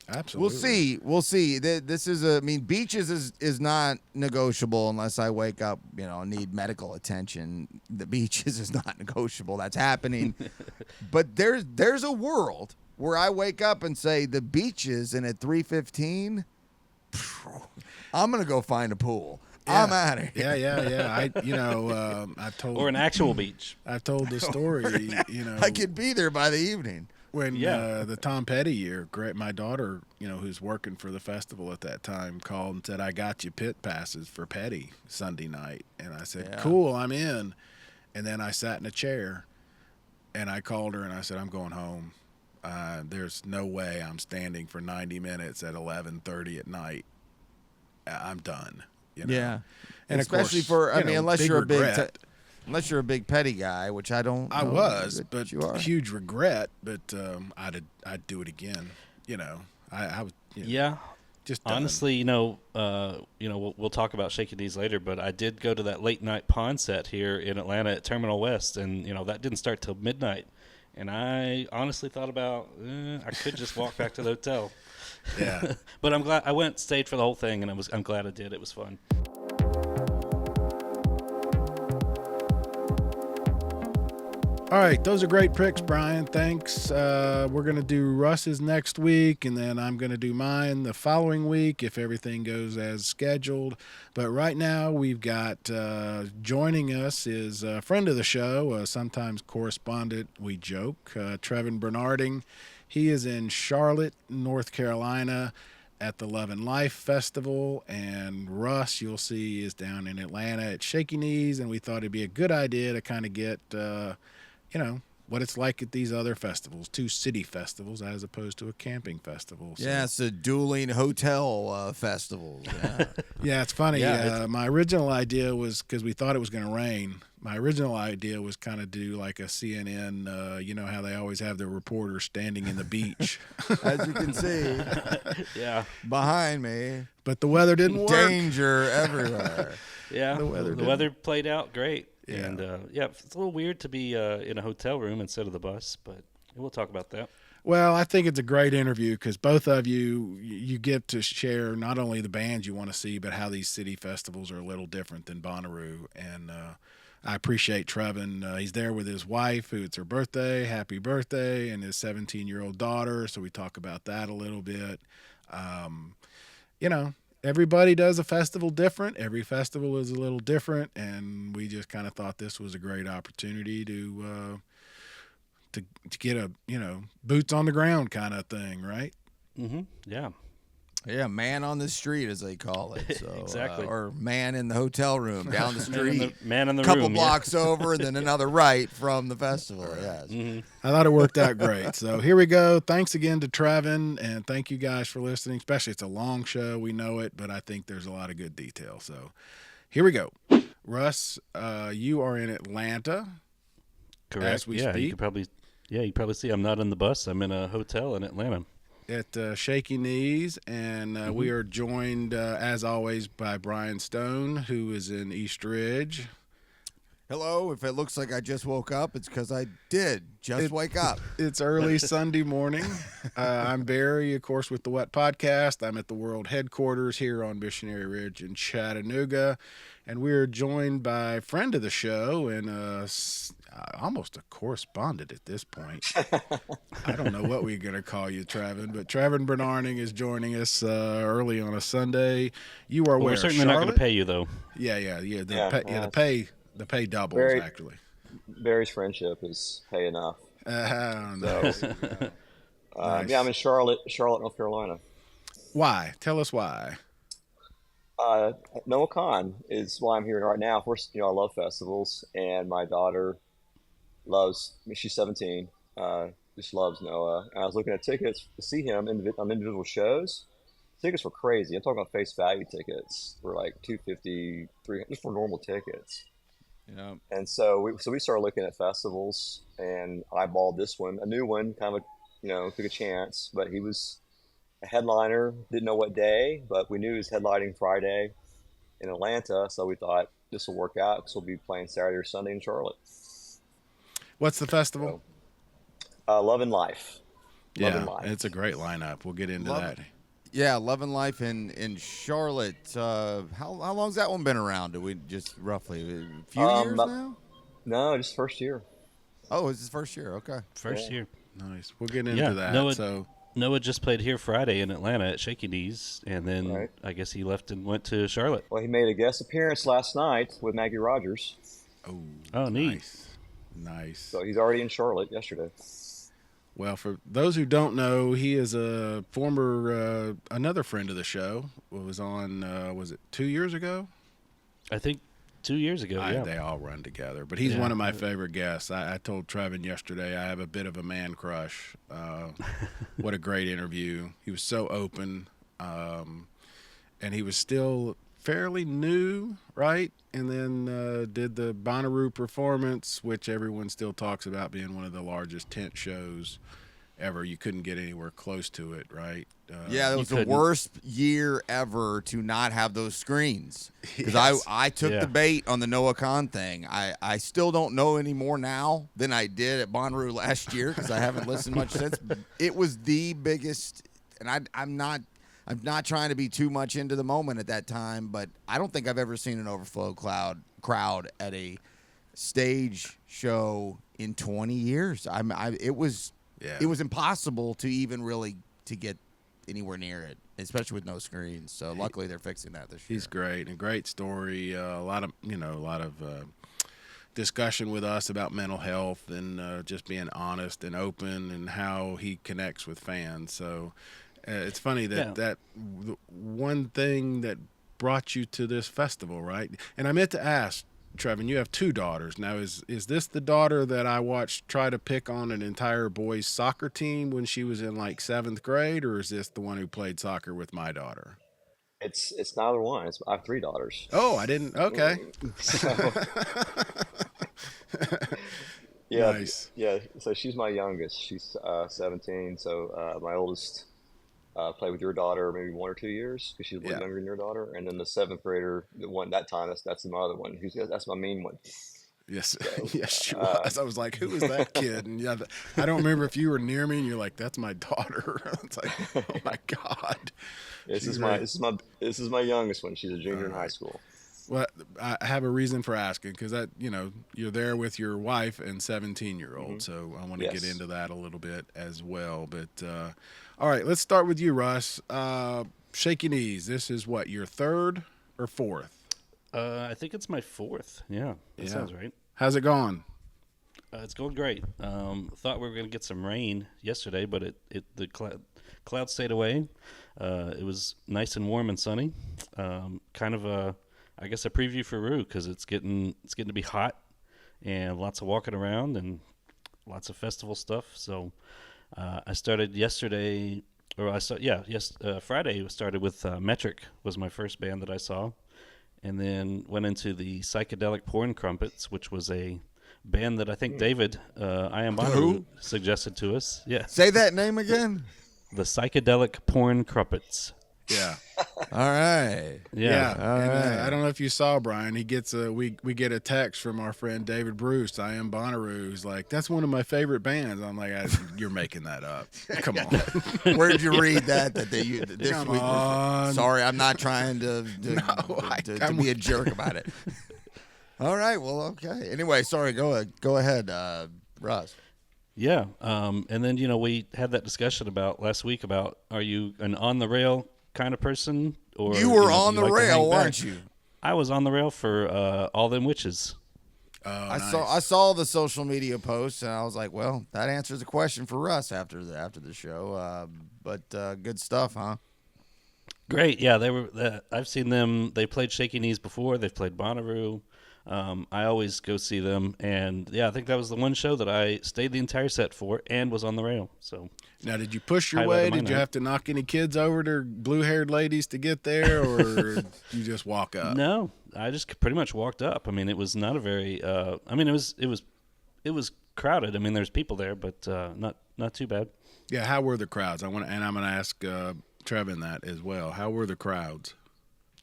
Absolutely. We'll see. This is beaches is not negotiable unless I wake up, need medical attention. The beaches is not negotiable. That's happening. But there's a world where I wake up and say the beaches, and at 3:15, I'm gonna go find a pool. Yeah. I'm out of here. Yeah. I've told, or an actual beach. I've told the story. I could be there by the evening. When the Tom Petty year, my daughter, who's working for the festival at that time, called and said, "I got you pit passes for Petty Sunday night," and I said, "Cool, I'm in." And then I sat in a chair, and I called her and I said, "I'm going home. There's no way I'm standing for 90 minutes at 11:30 at night. I'm done." Yeah, and especially of course, unless big you're regret. unless you're a big Petty guy, which I don't. I was, but you are. Huge regret. But I'd do it again. I was. Just done. Honestly, we'll talk about Shaky Knees later, but I did go to that late night pond set here in Atlanta at Terminal West, and that didn't start till midnight. And I honestly thought about I could just walk back to the hotel. Yeah. But I'm glad I stayed for the whole thing, and I'm glad I did. It was fun. All right, those are great picks, Brian. Thanks. We're going to do Russ's next week, and then I'm going to do mine the following week if everything goes as scheduled. But right now we've got joining us is a friend of the show, sometimes correspondent, we joke, Trevin Bernarding. He is in Charlotte, North Carolina at the Lovin Life Festival, and Russ, you'll see, is down in Atlanta at Shaky Knees, and we thought it'd be a good idea to kind of get what it's like at these other festivals, 2 city festivals as opposed to a camping festival. So. Yeah, it's a dueling hotel festival. Yeah, yeah, it's funny. My original idea was, because we thought it was going to rain, my original idea was kind of do like a CNN, how they always have their reporters standing in the beach. As you can see. Yeah. Behind me. But the weather didn't work. Danger everywhere. Yeah, the weather played out great. Yeah. And, it's a little weird to be in a hotel room instead of the bus, but we'll talk about that. Well, I think it's a great interview because both of you get to share not only the bands you want to see, but how these city festivals are a little different than Bonnaroo. And I appreciate Trevin. He's there with his wife, who it's her birthday, happy birthday, and his 17-year-old daughter. So we talk about that a little bit. Um, you know, everybody does a festival different. Every festival is a little different, and we just kind of thought this was a great opportunity to get a boots on the ground kind of thing, right? Yeah. Yeah, man on the street, as they call it. So, Exactly. Or man in the hotel room down the street. Man in the couple room, blocks over, and then another right from the festival. Yes. I thought it worked out great. So here we go. Thanks again to Trevin, and thank you guys for listening. Especially, it's a long show. We know it, but I think there's a lot of good detail. So here we go. Russ, you are in Atlanta. Correct. As we speak. You can probably see I'm not in the bus. I'm in a hotel in Atlanta. At Shaky Knees, and we are joined, as always, by Brian Stone, who is in East Ridge. Hello. If it looks like I just woke up, it's because I did just wake up. It's early Sunday morning. I'm Barry, of course, with the What Podcast. I'm at the world headquarters here on Missionary Ridge in Chattanooga, and we're joined by a friend of the show and almost a correspondent at this point. I don't know what we're going to call you, Trevin, but Trevin Bernarding is joining us early on a Sunday. You are where? We're certainly Charlotte? not going to pay you, though. Yeah. The pay doubles, Barry, actually. Barry's friendship is pay enough. No. So, Nice. Yeah, I'm in Charlotte, North Carolina. Why? Tell us why. Noah Khan is why I'm here right now. First, I love festivals, and my daughter she's 17, just loves Noah. And I was looking at tickets to see him on individual shows. Tickets were crazy. I'm talking about face value tickets were like $250, $300 just for normal tickets. Yeah. And so we started looking at festivals, and eyeballed this one, a new one, kind of took a chance. But he was a headliner, didn't know what day, but we knew he was headlining Friday in Atlanta, so we thought this will work out because we'll be playing Saturday or Sunday in Charlotte. What's the festival? So, Lovin Life. Yeah, Life. it's a great lineup. We'll get into that. Yeah, Lovin Life in Charlotte. How long's that one been around? Do we just roughly a few years now? No, just first year. Oh, it's his first year. Okay, First year. Nice. We'll get into that. Noah just played here Friday in Atlanta at Shaky Knees, and then I guess he left and went to Charlotte. Well, he made a guest appearance last night with Maggie Rogers. Oh, neat. Nice. So he's already in Charlotte yesterday. Well, for those who don't know, he is a former, another friend of the show. Was on, was it 2 years ago? I think 2 years ago, yeah. They all run together. But he's one of my favorite guests. I told Trevin yesterday I have a bit of a man crush. What a great interview. He was so open, and he was still fairly new, right? And then did the Bonnaroo performance, which everyone still talks about being one of the largest tent shows ever. You couldn't get anywhere close to it, right? Yeah, that was the worst year ever to not have those screens. Because I took the bait on the Noah Khan thing. I still don't know any more now than I did at Bonnaroo last year because I haven't listened much since. It was the biggest, and I'm not trying to be too much into the moment at that time, but I don't think I've ever seen an overflow crowd at a stage show in 20 years. It was impossible to even really to get anywhere near it, especially with no screens. So luckily they're fixing that this year. He's great, and great story. A lot of discussion with us about mental health and just being honest and open and how he connects with fans. So it's funny that one thing that brought you to this festival, right? And I meant to ask, Trevin, you have two daughters. Now, is this the daughter that I watched try to pick on an entire boys' soccer team when she was in like 7th grade, or is this the one who played soccer with my daughter? It's neither one. I have 3 daughters. Oh, I didn't. Okay. Yeah, nice. Yeah. So she's my youngest. She's 17. So my oldest played with your daughter maybe 1 or 2 years because she's a little younger than your daughter. And then the 7th grader, the one that time, that's my other one. That's my main one. Yes, So, yes, she was. I was like, "Who is that kid?" And yeah, I don't remember if you were near me, and you're like, "That's my daughter." It's like, oh my god, this she's is ready. my youngest one. She's a junior in high right. school. Well, I have a reason for asking because that you're there with your wife and 17-year-old, so I want to get Yes. into that a little bit as well. But all right, let's start with you, Russ. Shaky Knees. This is what, your third or fourth? I think it's my fourth. Yeah, that Yeah. sounds right. How's it going? It's going great. Thought we were going to get some rain yesterday, but the clouds stayed away. It was nice and warm and sunny. Kind of I guess a preview for Rue because it's getting to be hot and lots of walking around and lots of festival stuff. So I started yesterday, or Friday. Started with Metric was my first band that I saw, and then went into the Psychedelic Porn Crumpets, which was a band that I think David I Am Bonnaroo suggested to us. Yeah, Say that name again. the Psychedelic Porn Crumpets. Yeah. All right. Yeah, All and, right. I don't know if you saw, Brian. He gets we get a text from our friend David Bruce. I Am Bonnaroo. Who's like, "That's one of my favorite bands." I'm like, "You're making that up. Come on." Where did you read that? This Come week? on. Sorry, I'm not trying to I'm- be a jerk about it. All right. Well, okay. Anyway, sorry. Go ahead, Russ. Yeah, and then we had that discussion about last week about are you an on the rail kind of person or You were do on you the like to hang rail, back? weren't you? I was on the rail for All Them Witches. Oh, I nice. saw the social media posts, and I was like, well, that answers the question for Russ after the show. But good stuff, huh? Great, yeah, they were. I've seen them. They played Shaky Knees before. They've played Bonnaroo. I always go see them, and yeah, I think that was the one show that I stayed the entire set for and was on the rail. So Now, did you push your Highlight way? of my Did you night. have to knock any kids over to blue-haired ladies to get there, or you just walk up? no, I just pretty much walked up. I mean, it was not a very. I mean, it was crowded. I mean, there's people there, but not too bad. Yeah. How were the crowds? I'm gonna ask Trevin that as well. How were the crowds?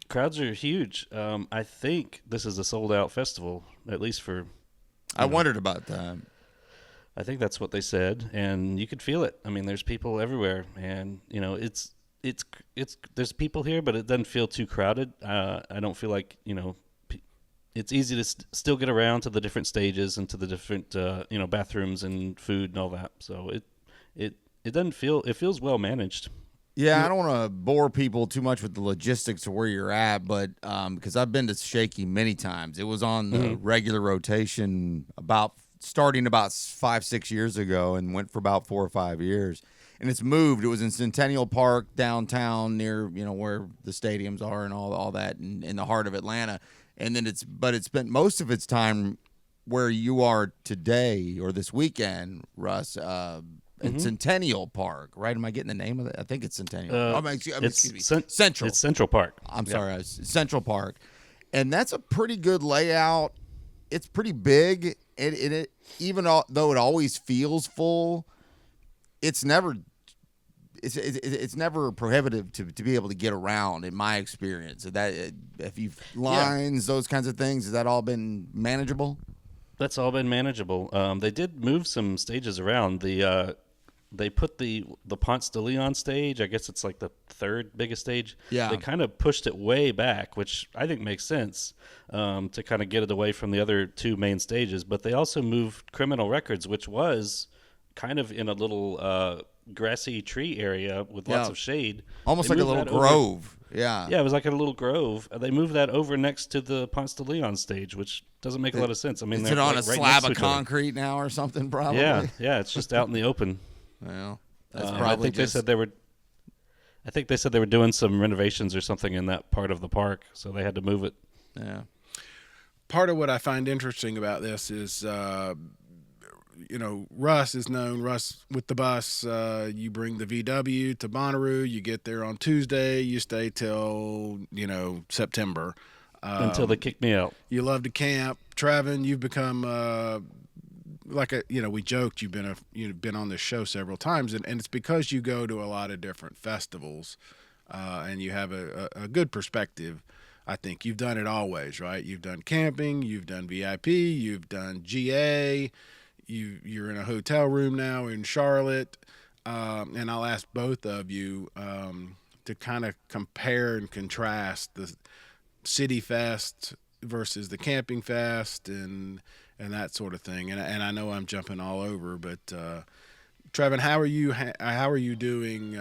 Crowds are huge. I think this is a sold out festival, at least for. I wondered about that. I think that's what they said, and you could feel it. I mean, there's people everywhere, and it's there's people here, but it doesn't feel too crowded. I don't feel like it's easy to still get around to the different stages and to the different bathrooms and food and all that. So it doesn't feel it feels well managed. Yeah, I don't want to bore people too much with the logistics of where you're at, but because I've been to Shaky many times. It was on the regular rotation starting about 5-6 years ago and went for about 4 or 5 years. And it's moved. It was in Centennial Park downtown near where the stadiums are and all that in the heart of Atlanta. And then it's spent most of its time where you are today or this weekend, Russ. In Centennial Park, right? Am I getting the name of it? I think it's Centennial. Excuse me. Central. It's Central Park. I'm sorry, Central Park, and that's a pretty good layout. It's pretty big. It even though it always feels full, it's never prohibitive to be able to get around. In my experience, that if you lines those kinds of things, has that all been manageable? That's all been manageable. They did move some stages around. They put the Ponce de Leon stage. I guess it's like the third biggest stage. Yeah. They kind of pushed it way back, which I think makes sense to kind of get it away from the other two main stages. But they also moved Criminal Records, which was kind of in a little grassy tree area with lots of shade. Almost They like a moved little that over- grove. Yeah. Yeah, it was like a little grove. They moved that over next to the Ponce de Leon stage, which doesn't make a lot of sense. I mean, Is they're it on like a right slab next to of each other. concrete now or something? Probably. Yeah, it's just out in the open. Well, that's I probably think they said they were. I think they said they were doing some renovations or something in that part of the park, so they had to move it. Yeah. Part of what I find interesting about this is, Russ is known. Russ with the bus. You bring the VW to Bonnaroo. You get there on Tuesday. You stay till September. Until they kicked me out. You love to camp. Trevin, you've become we joked you've been on this show several times, and it's because you go to a lot of different festivals, and you have a good perspective I think you've done it always, right? You've done camping, you've done VIP, you've done GA, you're in a hotel room now in Charlotte, and I'll ask both of you to kind of compare and contrast the City Fest versus the Camping Fest and that sort of thing. And I know I'm jumping all over, but Trevin, how are you doing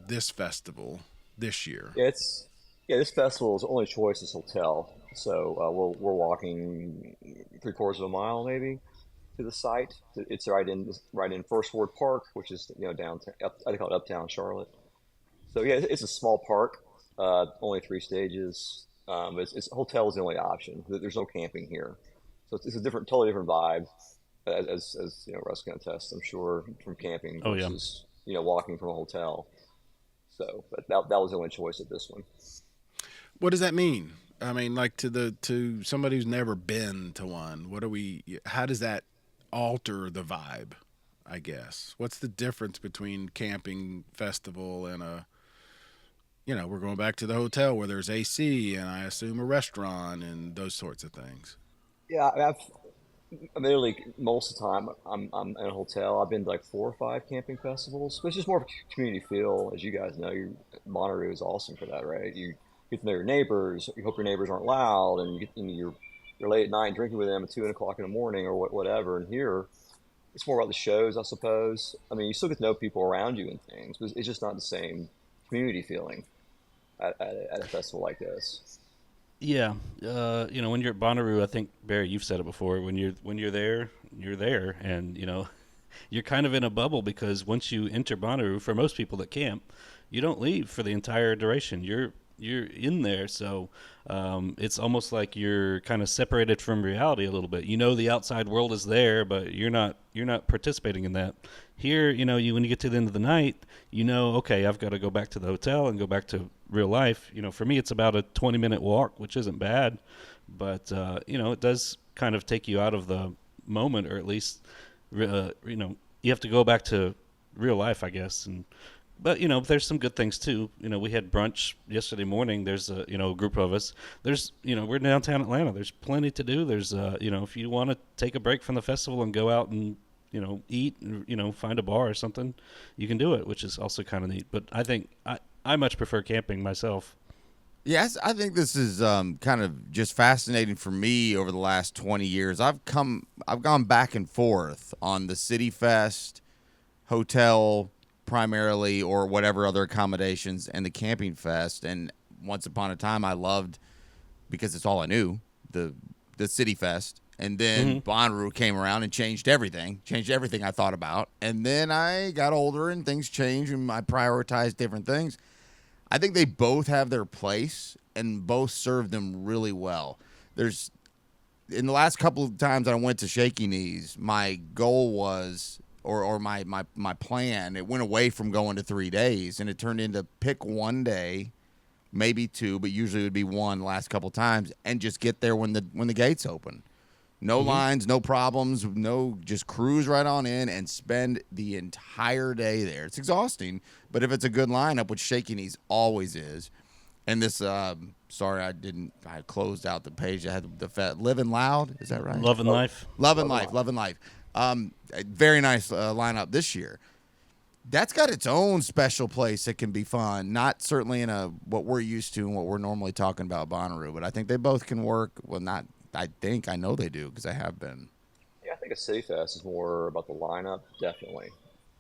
this festival this year? Yeah, this festival's only choice is hotel. So we're walking 3/4 of a mile maybe to the site. It's right in First Ward Park, which is downtown. I call it Uptown Charlotte. So yeah, it's a small park. Only 3 stages. It's hotel is the only option. There's no camping here, so it's a totally different vibe. As Russ can attest, I'm sure, from camping Oh yeah. versus walking from a hotel. So, but that was the only choice at this one. What does that mean? I mean, like to somebody who's never been to one, how does that alter the vibe? I guess. What's the difference between camping festival and we're going back to the hotel where there's AC and I assume a restaurant and those sorts of things. Yeah, I'm literally most of the time I'm in a hotel. I've been to like 4 or 5 camping festivals, but it's just more of a community feel. As you guys know, Bonnaroo is awesome for that, right? You get to know your neighbors. You hope your neighbors aren't loud, and you're late at night drinking with them at 2 o'clock in the morning or whatever. And here, it's more about the shows, I suppose. I mean, you still get to know people around you and things, but it's just not the same community feeling at a festival like this. Yeah, when you're at Bonnaroo, I think Barry, you've said it before. When you're there, you're there, and you're kind of in a bubble because once you enter Bonnaroo, for most people that camp, you don't leave for the entire duration. You're in there, so it's almost like you're kind of separated from reality a little bit. The outside world is there, but you're not participating in that. Here, when you get to the end of the night, okay, I've got to go back to the hotel and go back to real life. For me, it's about a 20-minute walk, which isn't bad, but it does kind of take you out of the moment, or at least you have to go back to real life, I guess. But there's some good things too. We had brunch yesterday morning. There's a group of us. We're downtown Atlanta. There's plenty to do. There's if you want to take a break from the festival and go out and eat, find a bar or something, you can do it, which is also kind of neat. But I think I much prefer camping myself. Yes, I think this is kind of just fascinating for me over the last 20 years. I've gone back and forth on the City Fest, hotel primarily, or whatever other accommodations, and the Camping Fest. And once upon a time, I loved, because it's all I knew, the City Fest. And then Bonnaroo came around and changed everything I thought about. And then I got older and things changed and I prioritized different things. I think they both have their place and both serve them really well. In the last couple of times I went to Shaky Knees, my goal was, or my plan, it went away from going to 3 days and it turned into pick one day, maybe two, but usually it would be one the last couple of times, and just get there when the gates open. No lines, no problems, just cruise right on in and spend the entire day there. It's exhausting, but if it's a good lineup, which Shaky Knees always is, and this, sorry, I closed out the page. I had Living Loud, is that right? Lovin Life. Lovin Life. Very nice lineup this year. That's got its own special place that can be fun. Not certainly in what we're used to and what we're normally talking about Bonnaroo, but I think they both can work. Well, not. I know they do because I have been. Yeah, I think a City Fest is more about the lineup, definitely.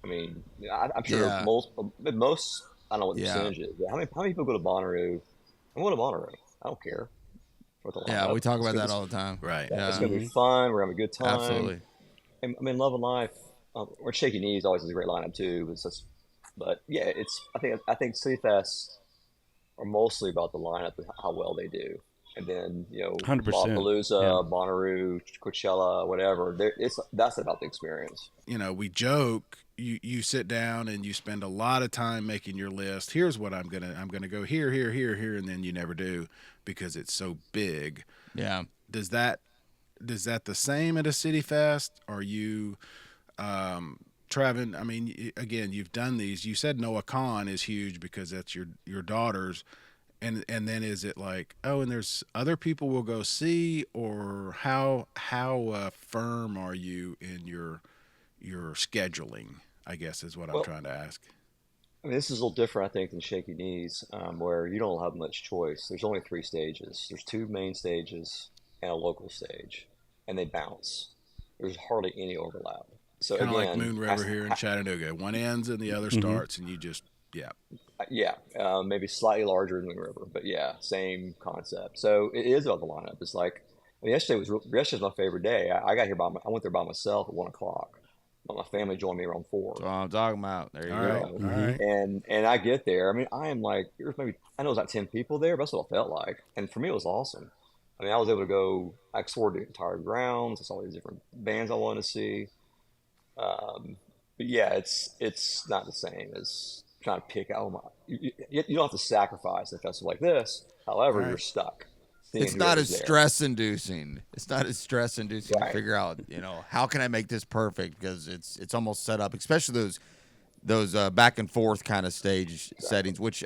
I mean, I'm sure Yeah. most, I don't know what the Yeah. percentage is, but how many people go to Bonnaroo? I'm going to Bonnaroo. I don't care what the Yeah, lineup. we talk about It's that gonna all the time. Right. Yeah, it's Yeah, going to be fun. We're going to have a good time. absolutely. And, I mean, Love and Life, or Shaky Knees always has a great lineup too. But yeah, I think City Fest are mostly about the lineup and how well they do. And then 100%. Lollapalooza, Yeah. Bonnaroo, Coachella, whatever. That's about the experience. We joke. You sit down and you spend a lot of time making your list. Here's what I'm gonna go here, here, here, here, and then you never do because it's so big. Yeah. Does that the same at a City Fest? Are you, Trevin? I mean, again, you've done these. You said Noah Khan is huge because that's your daughter's. And then is it like, oh, and there's other people we'll go see, or how firm are you in your scheduling? I guess is what I'm Well, trying to ask. I mean, this is a little different, I think, than Shaky Knees, where you don't have much choice. There's only three stages. There's two main stages and a local stage, and they bounce. There's hardly any overlap. So Kind of like again, Moon River here in Chattanooga. One ends and the other Mm-hmm. starts, and you just yeah. yeah, maybe slightly larger than the river, but yeah, same concept. So it is about the lineup. It's like, I mean, yesterday's my favorite day. I got here I went there by myself at 1 o'clock, but my family joined me around That's 4. what I'm talking about. There you All You right, go. know, all Mm-hmm. right. and I get there. I mean, I am like, there's maybe I know it's not 10 people there, but that's what it felt like. And for me, it was awesome. I mean, I was able to go. I explored the entire grounds. I saw all these different bands I wanted to see. But yeah, it's not the same as trying to pick out. Oh my, you don't have to sacrifice at a festival like this. All However, you're right. stuck seeing It's not whoever's as there. stress inducing. It's not as stress inducing to Right. figure out, how can I make this perfect, because it's almost set up, especially those back and forth kind of stage Exactly. settings, which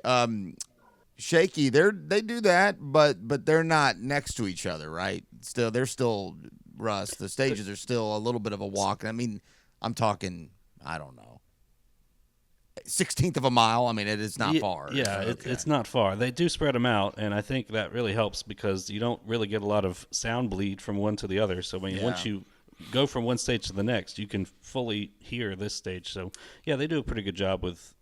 Shaky, they do that, but they're not next to each other, right? They're still Russ. The stages are still a little bit of a walk. I mean, I'm talking, I don't know, 16th of a mile. I mean, it is not Yeah, far. yeah, Okay. it's not far. They do spread them out, and I think that really helps because you don't really get a lot of sound bleed from one to the other. So once Yeah. you go from one stage to the next, you can fully hear this stage. So yeah, they do a pretty good job with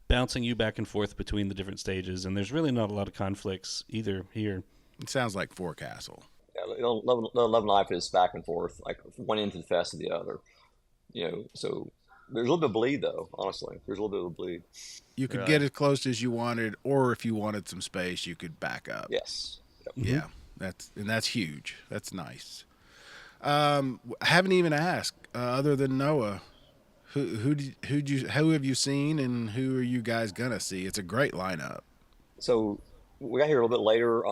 bouncing you back and forth between the different stages, and there's really not a lot of conflicts either here. It sounds like Forecastle. Yeah, Love and Life is back and forth, like one end of the fest to the other. So there's a little bit of bleed though. Honestly, there's a little bit of bleed. You could Really. get as close as you wanted, or if you wanted some space, you could back up. Yes. Yep. Hmm. Yeah, that's huge. That's nice. I haven't even asked, other than Noah, who have you seen, and who are you guys gonna see? It's a great lineup. So we got here a little bit later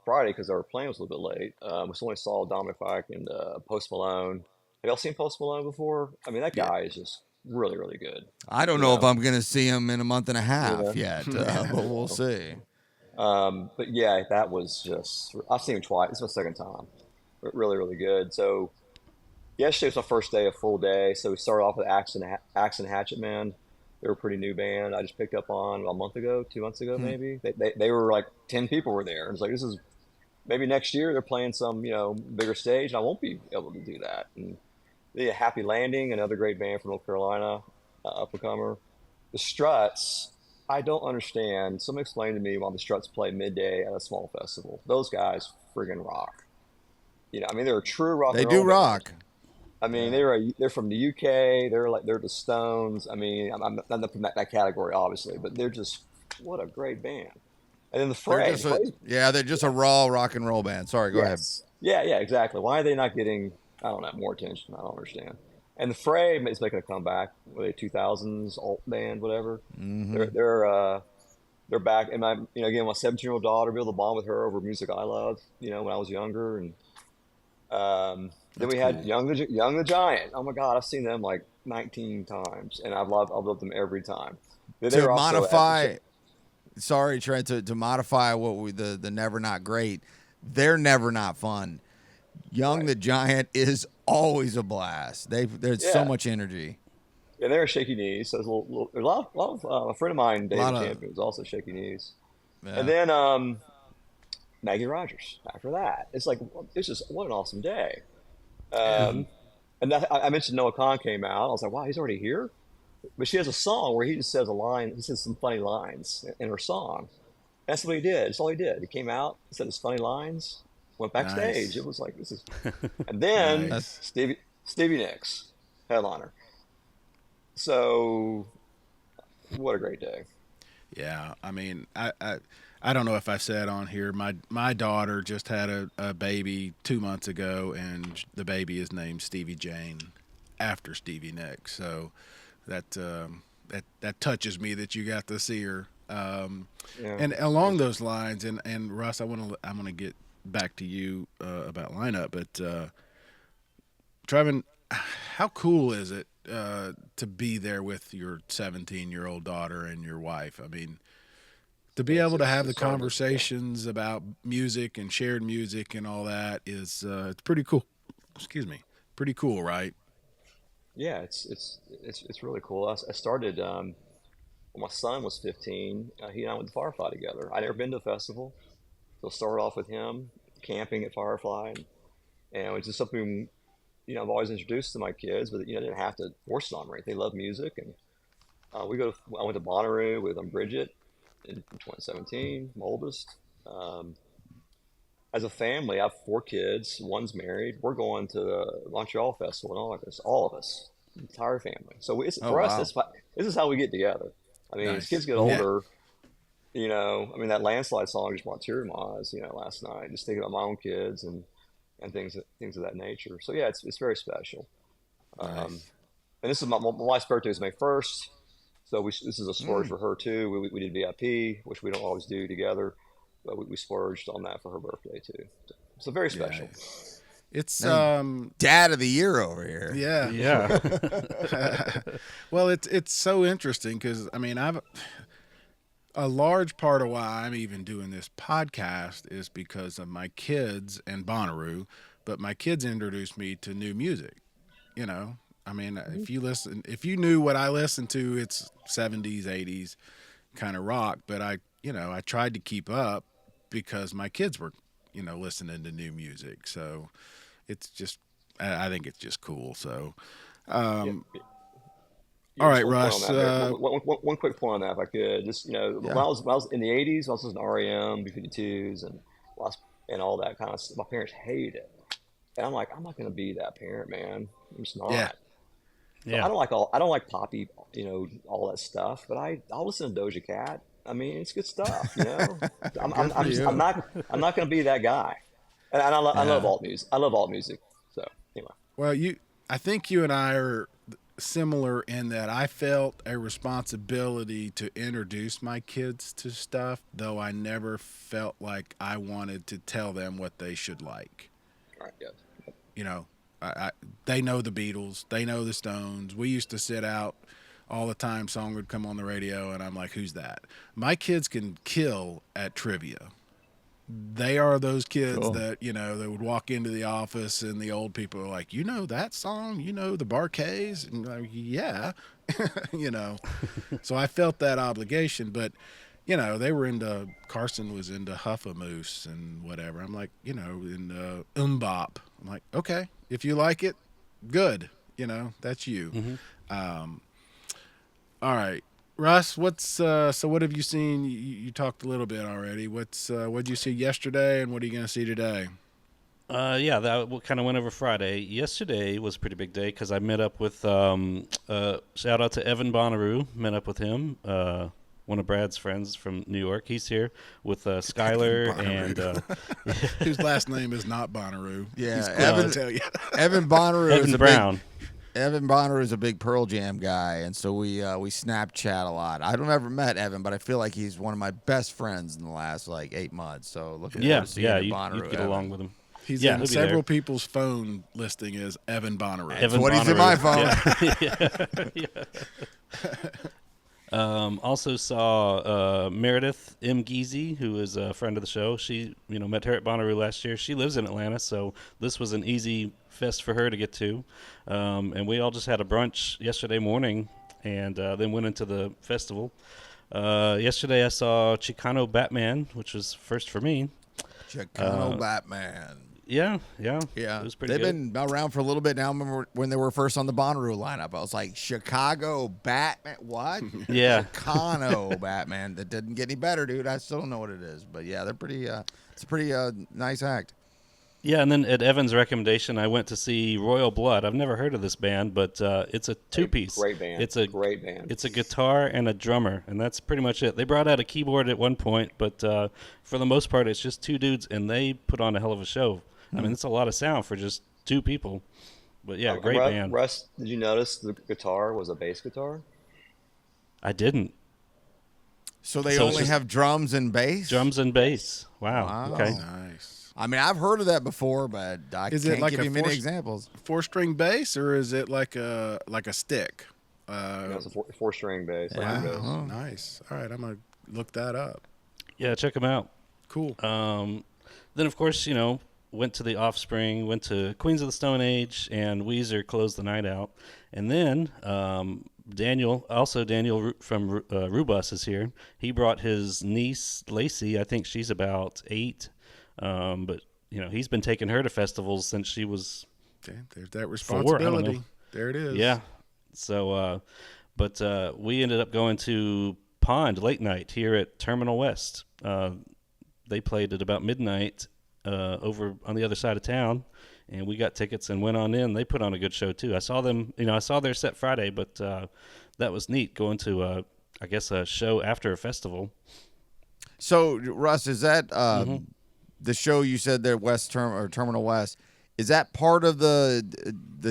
Friday because our plane was a little bit late. We only saw Dominic Fike and Post Malone. Have y'all seen Post Malone before? I mean, that Yeah, guy is just really, really good. I don't You know if know, I'm going to see him in a month and a you half know, yet, but you we'll know. see. But yeah, that was just. I've seen him twice. It's my second time. But really, really good. So yesterday was my first day, a full day. So we started off with Axe and Hatchet Man. They were a pretty new band. I just picked up on a month ago, 2 months ago, Hmm. maybe. They were like 10 people were there. And it's like this is maybe next year they're playing some bigger stage, and I won't be able to do that. And the Happy Landing, another great band from North Carolina, up and comer. The Struts. I don't understand. Someone explained to me why the Struts play midday at a small festival. Those guys friggin' rock. I mean, they're a true rock They and do roll band. rock. I mean, Yeah. they're from the UK. They're the Stones. I mean, I'm not from that category, obviously, but they're just what a great band. And then the They're Fray. just The a Fray, yeah, they're just a raw rock and roll band. Sorry, go ahead. yes, yeah, exactly. Why are they not getting I don't know more attention? I don't understand. And the Fray is making a comeback with a 2000s alt band, whatever. Hmm. They're back, and again, my 17-year-old daughter, be able to bond with her over music I loved, when I was younger, and then that's we had cool. Young the Giant. Oh my God, I've seen them like 19 times, and I've loved them every time. They To were also at the modify, sorry, Trent, to modify the Never Not Great, they're never not fun. Young right, the Giant is always a blast. There's so yeah, much energy. and they're Shaky Knees. So there's a lot of a friend of mine, A lot David of Champion, was also Shaky Knees, and yeah. then Maggie Rogers. After that, it's just what an awesome day. Yeah. Hmm. Um, and I mentioned Noah Khan came out. I was like, wow, he's already here. But she has a song where he just says a line. He says some funny lines in her song. That's what he did. That's all he did. He came out, said his funny lines, went backstage. Nice, It was like this is, and then nice. Stevie Nicks, headliner. So what a great day. Yeah, I mean, I don't know if I said on here. My daughter just had a baby 2 months ago, and the baby is named Stevie Jane, after Stevie Nicks. So that touches me that you got to see her. Yeah, And along those lines, and Russ, I'm gonna get back to you about lineup, but Trevin, how cool is it to be there with your 17-year-old daughter and your wife? I mean, To be able to have the it's hard to- conversations about music and shared music and all that is it's pretty cool. Excuse me, pretty cool, right? yeah, it's really cool. I started when my son was 15. He and I went to Firefly together. I'd never been to a festival, so started off with him camping at Firefly, and it was just something I've always introduced to my kids, but didn't have to force it on them. Right? They love music, and I went to Bonnaroo with Bridget in 2017, my oldest. Um, as a family, I have 4 kids. One's married. We're going to the Montreal Festival in August. All of us, the entire family. So Oh, for us, wow. this is how we get together. I mean, as Nice. kids get Yeah. older, I mean, that landslide song just brought tears to my eyes. Last night, just thinking about my own kids and things of that nature. So yeah, it's very special. Um, Nice. and this is my wife's birthday is May 1st, so this is a splurge Mm. for her too. We did VIP, which we don't always do together, but we splurged on that for her birthday too. So very Yeah. special. It's Hey, Dad of the year over here. yeah. Yeah. Well, it's so interesting because I mean I've a large part of why I'm even doing this podcast is because of my kids and Bonnaroo, but my kids introduced me to new music. You know, I mean, if you knew what I listened to, it's 70s, 80s kind of rock, but I tried to keep up because my kids were, listening to new music. So it's just, I think it's just cool. So, Yeah, all just right, one point on Russ. that. One quick point on that, if I could. Just Yeah. when I was in the '80s, I was listening to REM, B-52s, and all that kind of stuff. My parents hated it, and I'm like, I'm not going to be that parent, man. I'm just Yeah, not. So Yeah. I don't like poppy, all that stuff. But I'll listen to Doja Cat. I mean, it's good stuff. Good for you. I'm not going to be that guy. And I love Yeah. alt music. I love alt music. So anyway, well, I think you and I are similar in that I felt a responsibility to introduce my kids to stuff, though I never felt like I wanted to tell them what they should like. all right, yeah. You know, they know the Beatles, they know the Stones. We used to sit out all the time. Song would come on the radio, and I'm like, "Who's that?" My kids can kill at trivia. They are those kids Cool. that they would walk into the office, and the old people are like, that song, the Barkays, and I'm like, yeah, you know. So I felt that obligation, but they were into Carson was into Huffamoose and whatever. I'm like, in Bop. I'm like, okay, if you like it, good. That's you. Um, all right, Russ. So what have you seen? You talked a little bit already. What'd you see yesterday, and what are you going to see today? Yeah, that kind of went over Friday. Yesterday was a pretty big day because I met up with, shout out to Evan Bonnaroo, met up with him, one of Brad's friends from New York. He's here with Skylar Bonnaroo. and Whose last name is not Bonnaroo. Yeah, He's cool, Evan- I'll tell you. Evan Bonnaroo is Evan a Brown. Evan Bonnaroo is a big Pearl Jam guy, and so we Snapchat a lot. I don't ever met Evan, but I feel like he's one of my best friends in the last 8 months. So looking Yeah, forward to seeing yeah, Bonnaroo. you'd get Evan. along with him. He's Yeah, in he'll be several there. people's phone listing as Evan Bonnaroo. Evan what he's in my Bonnaroo. Yeah. Also saw Meredith M. Geezy, who is a friend of the show. She, met her at Bonnaroo last year. She lives in Atlanta, so this was an easy fest for her to get to. And we all just had a brunch yesterday morning and then went into the festival. Yesterday I saw Chicano Batman, which was first for me. Chicano Batman. Yeah. Yeah, It was pretty they've good. been around for a little bit now. I remember when they were first on the Bonnaroo lineup. I was like, Chicago Batman, what? Yeah. Chicano Batman. That didn't get any better, dude. I still don't know what it is, but yeah, they're pretty. It's a pretty nice act. Yeah, and then at Evan's recommendation, I went to see Royal Blood. I've never heard of this band, but it's a two-piece. Great band. It's a great band. It's a guitar and a drummer, and that's pretty much it. They brought out a keyboard at one point, but for the most part, it's just two dudes, and they put on a hell of a show. I mean, it's a lot of sound for just two people. But yeah, great band. Russ, did you notice the guitar was a bass guitar? I didn't. So they So it's only just have drums and bass. Drums and bass. Wow. Wow. Okay. Nice. I mean, I've heard of that before, but I Is it can't like give a you many force- examples. 4-string bass, or is it like a stick? It's a four-string bass. Like Wow, it goes. Oh. nice. All right, I'm gonna look that up. Yeah, check them out. Cool. Then, of course, went to the Offspring, went to Queens of the Stone Age, and Weezer closed the night out. And then Daniel from Rubus is here. He brought his niece, Lacey. I think she's about 8. But, he's been taking her to festivals since she was Okay, there's that 4. responsibility. There it is. Yeah. So, but we ended up going to Pond late night here at Terminal West. They played at about midnight over on the other side of town, and we got tickets and went on in. They put on a good show too. I saw them. I saw their set Friday, but that was neat going to I guess a show after a festival. So, Russ, is that the show you said there, Terminal West? Is that part of the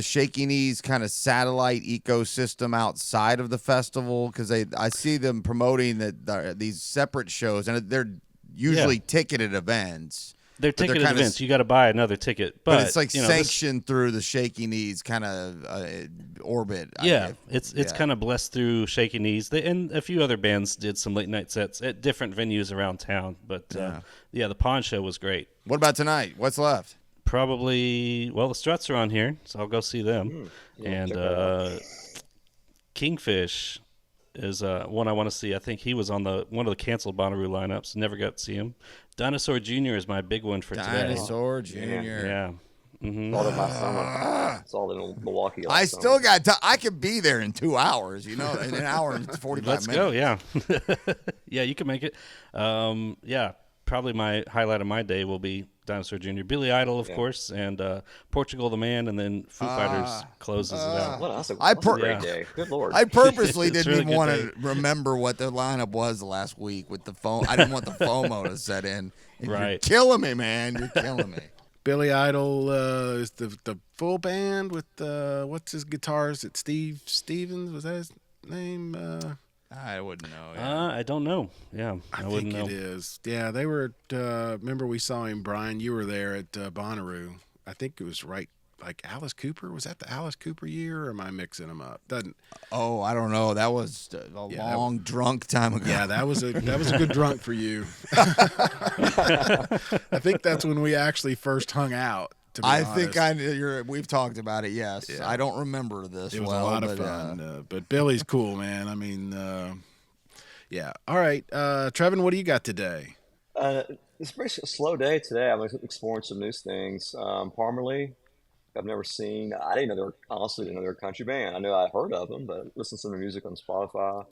Shaky Knees kind of satellite ecosystem outside of the festival? Because I see them promoting these separate shows, and they're usually ticketed events. They're ticketed events. You got to buy another ticket, but it's like sanctioned through the Shaky Knees kind of orbit. Yeah, it's kind of blessed through Shaky Knees. And a few other bands did some late night sets at different venues around town. But the Pond show was great. What about tonight? What's left? Probably, the Struts are on here, so I'll go see them. And Kingfish is one I want to see. I think he was on one of the canceled Bonnaroo lineups. Never got to see him. Dinosaur Jr. is my big one for today. Dinosaur Jr. Yeah. Mm-hmm. All in my summer. It's all in Milwaukee. I still got time. I could be there in 2 hours, in an hour and 45 Let's minutes. Go, yeah. Yeah, you can make it. Probably my highlight of my day will be Dinosaur Jr., Billy Idol, of course, and Portugal the Man, and then Foo Fighters closes it out. That's a great day. Good Lord. I purposely didn't really even want to remember what the lineup was last week with the phone. I didn't want the FOMO to set in. And right. You're killing me, man. You're killing me. Billy Idol is the full band with what's his guitar? Is it Steve Stevens? Was that his name? I wouldn't know. Yeah. I don't know. Yeah, I wouldn't think know. it is. Yeah, they were at, remember we saw him, Brian, you were there at Bonnaroo. I think it was right, like Alice Cooper. Was that the Alice Cooper year, or am I mixing them up? Oh, I don't know. That was a long drunk time ago. Yeah, that was a good drunk for you. I think that's when we actually first hung out. I think we've talked about it. Yes, yeah. I don't remember this. It was a lot of fun, but Billy's cool, man. I mean, yeah. All right, Trevin, what do you got today? It's a pretty slow day today. I'm exploring some new things. Parmalee, I've never seen. I didn't know honestly didn't know they were a country band. I knew I heard of them, but listened to their music on Spotify.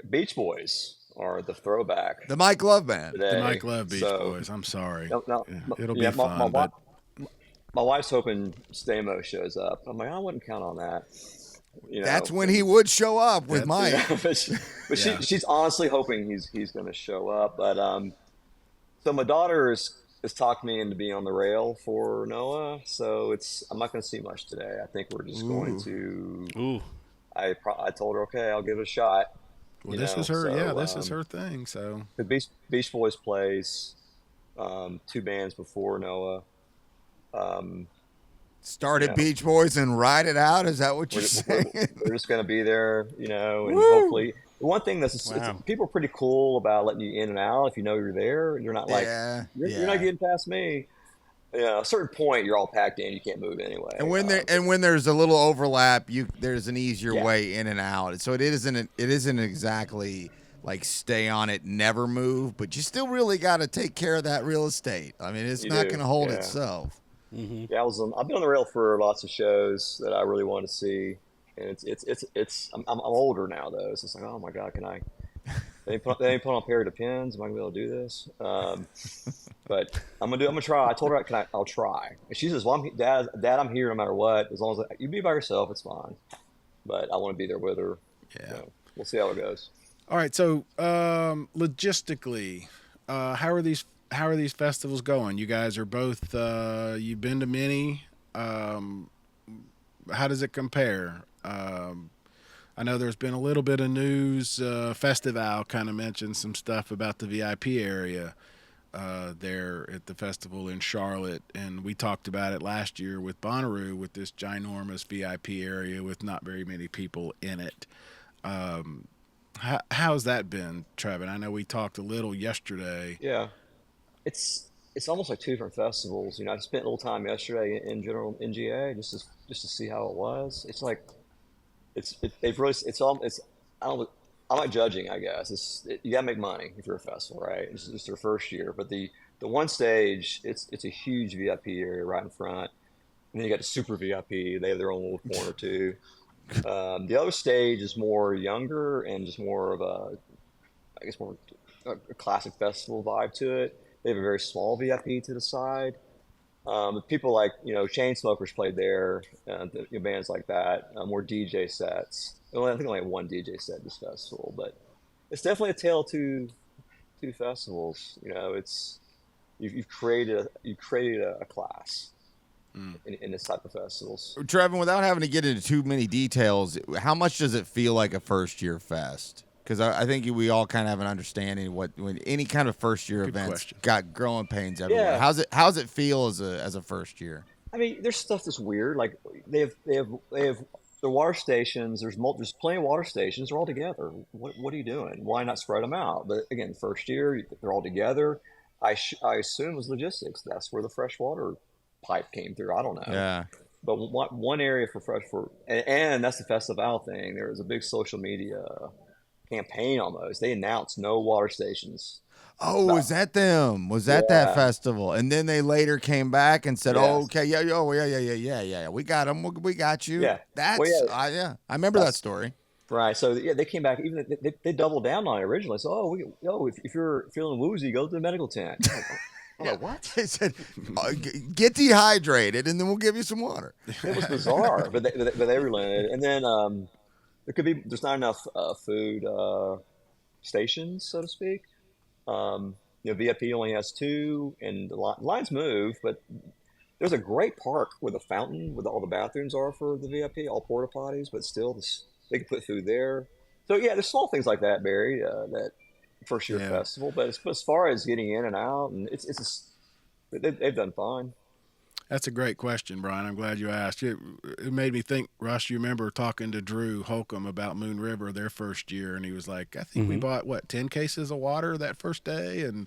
Beach Boys. Or the throwback. The Mike Love Band. Today. The Mike Love Beach Boys. I'm sorry. It'll be fun. My wife's hoping Stamo shows up. I'm like, I wouldn't count on that. That's when he would show up with Mike. She's honestly hoping he's going to show up. But so my daughter has talked me into being on the rail for Noah. So I'm not going to see much today. I think we're just going to. Ooh. I told her, okay, I'll give it a shot. Well, this is her. So, this is her thing. So the Beach Boys plays 2 bands before Noah. Started Beach Boys and ride it out. Is that what you're saying? We're just going to be there, and hopefully. The one thing people are pretty cool about letting you in and out if you know you're there. You're not like you're not getting past me. At a certain point, you're all packed in. You can't move anyway. And when there's a little overlap, there's an easier way in and out. So it isn't exactly like stay on it, never move, but you still really got to take care of that real estate. I mean, it's not going to hold itself. Mm-hmm. Yeah, I've been on the rail for lots of shows that I really want to see, and I'm older now though. So it's like, oh my god, can I? They put on a pair of Depends. Am I gonna be able to do this? But I'm gonna try. I told her, I'll try. And she says, "Well, Dad, I'm here no matter what. As long as you be by yourself, it's fine." But I want to be there with her. Yeah, so we'll see how it goes. All right. So logistically, how are these festivals going? You guys are both. You've been to many. How does it compare? I know there's been a little bit of news. Festival kind of mentioned some stuff about the VIP area there at the festival in Charlotte, and we talked about it last year with Bonnaroo with this ginormous VIP area with not very many people in it. How's that been, Trevin? I know we talked a little yesterday. Yeah, it's almost like two different festivals. I spent a little time yesterday in general NGA just to see how it was. It's like they've really it's all it's I don't I'm not judging, I guess. You gotta make money if you're a festival, right? It's their first year, but the one stage, it's a huge VIP area right in front, and then you got the super VIP. They have their own little corner too. The other stage is more younger and just more of I guess more a classic festival vibe to it. They have a very small VIP to the side. People like Chainsmokers played there, bands like that, more DJ sets. Well, I think only one DJ set this festival, but it's definitely a tale of two festivals. It's you've created a class in this type of festivals. Trevin, without having to get into too many details, how much does it feel like a first year fest? Because I think we all kind of have an understanding of when any kind of first year events question. got growing pains everywhere. Yeah. How's it feel as a first year? I mean, there's stuff that's weird. Like they have the water stations. There's plenty of water stations. They're all together. What are you doing? Why not spread them out? But again, first year they're all together. I assume it was logistics. That's where the fresh water pipe came through. I don't know. Yeah. But one area and that's the Festival thing. There was a big social media campaign almost. They announced no water stations. Oh, was that them? Was that Yeah. festival? And then they later came back and said, Yes. "Oh, okay, yeah. We got them. We got you." Yeah. That's Well, I remember that story. Right. So yeah, they came back. Even they doubled down on it originally. So if you're feeling woozy, go to the medical tent. I'm like, what? They said, "Get dehydrated, and then we'll give you some water." It was bizarre, but they relented. And then there's not enough food stations, so to speak. VIP only has two, and the lines move, but there's a great park with a fountain where all the bathrooms are for the VIP, all porta potties, but still they can put food there. So yeah, there's small things like that, Barry, that first year festival. But as far as getting in and out, and they've done fine. That's a great question, Brian. I'm glad you asked. It made me think, Russ, you remember talking to Drew Holcomb about Moon River their first year, and he was like, I think we bought, 10 cases of water that first day and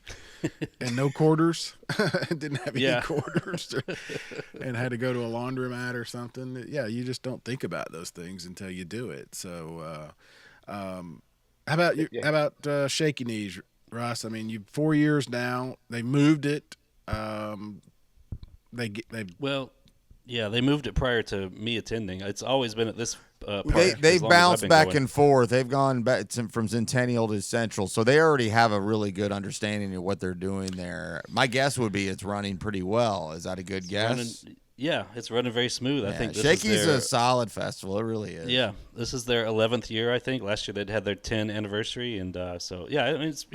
no quarters. Didn't have any quarters and had to go to a laundromat or something. Yeah, you just don't think about those things until you do it. So how about you? Yeah. How about Shaky Knees, Russ? I mean, you 4 years now. They moved it. They they moved it prior to me attending. It's always been at this park. They've bounced back and forth. They've gone back from Centennial to Central, so they already have a really good understanding of what they're doing there. My guess would be it's running pretty well. Is that a good guess? It's running very smooth. I think this Shaky's is their, a solid festival. It really is. Yeah, this is their 11th year, I think. Last year they'd had their 10th anniversary, and it's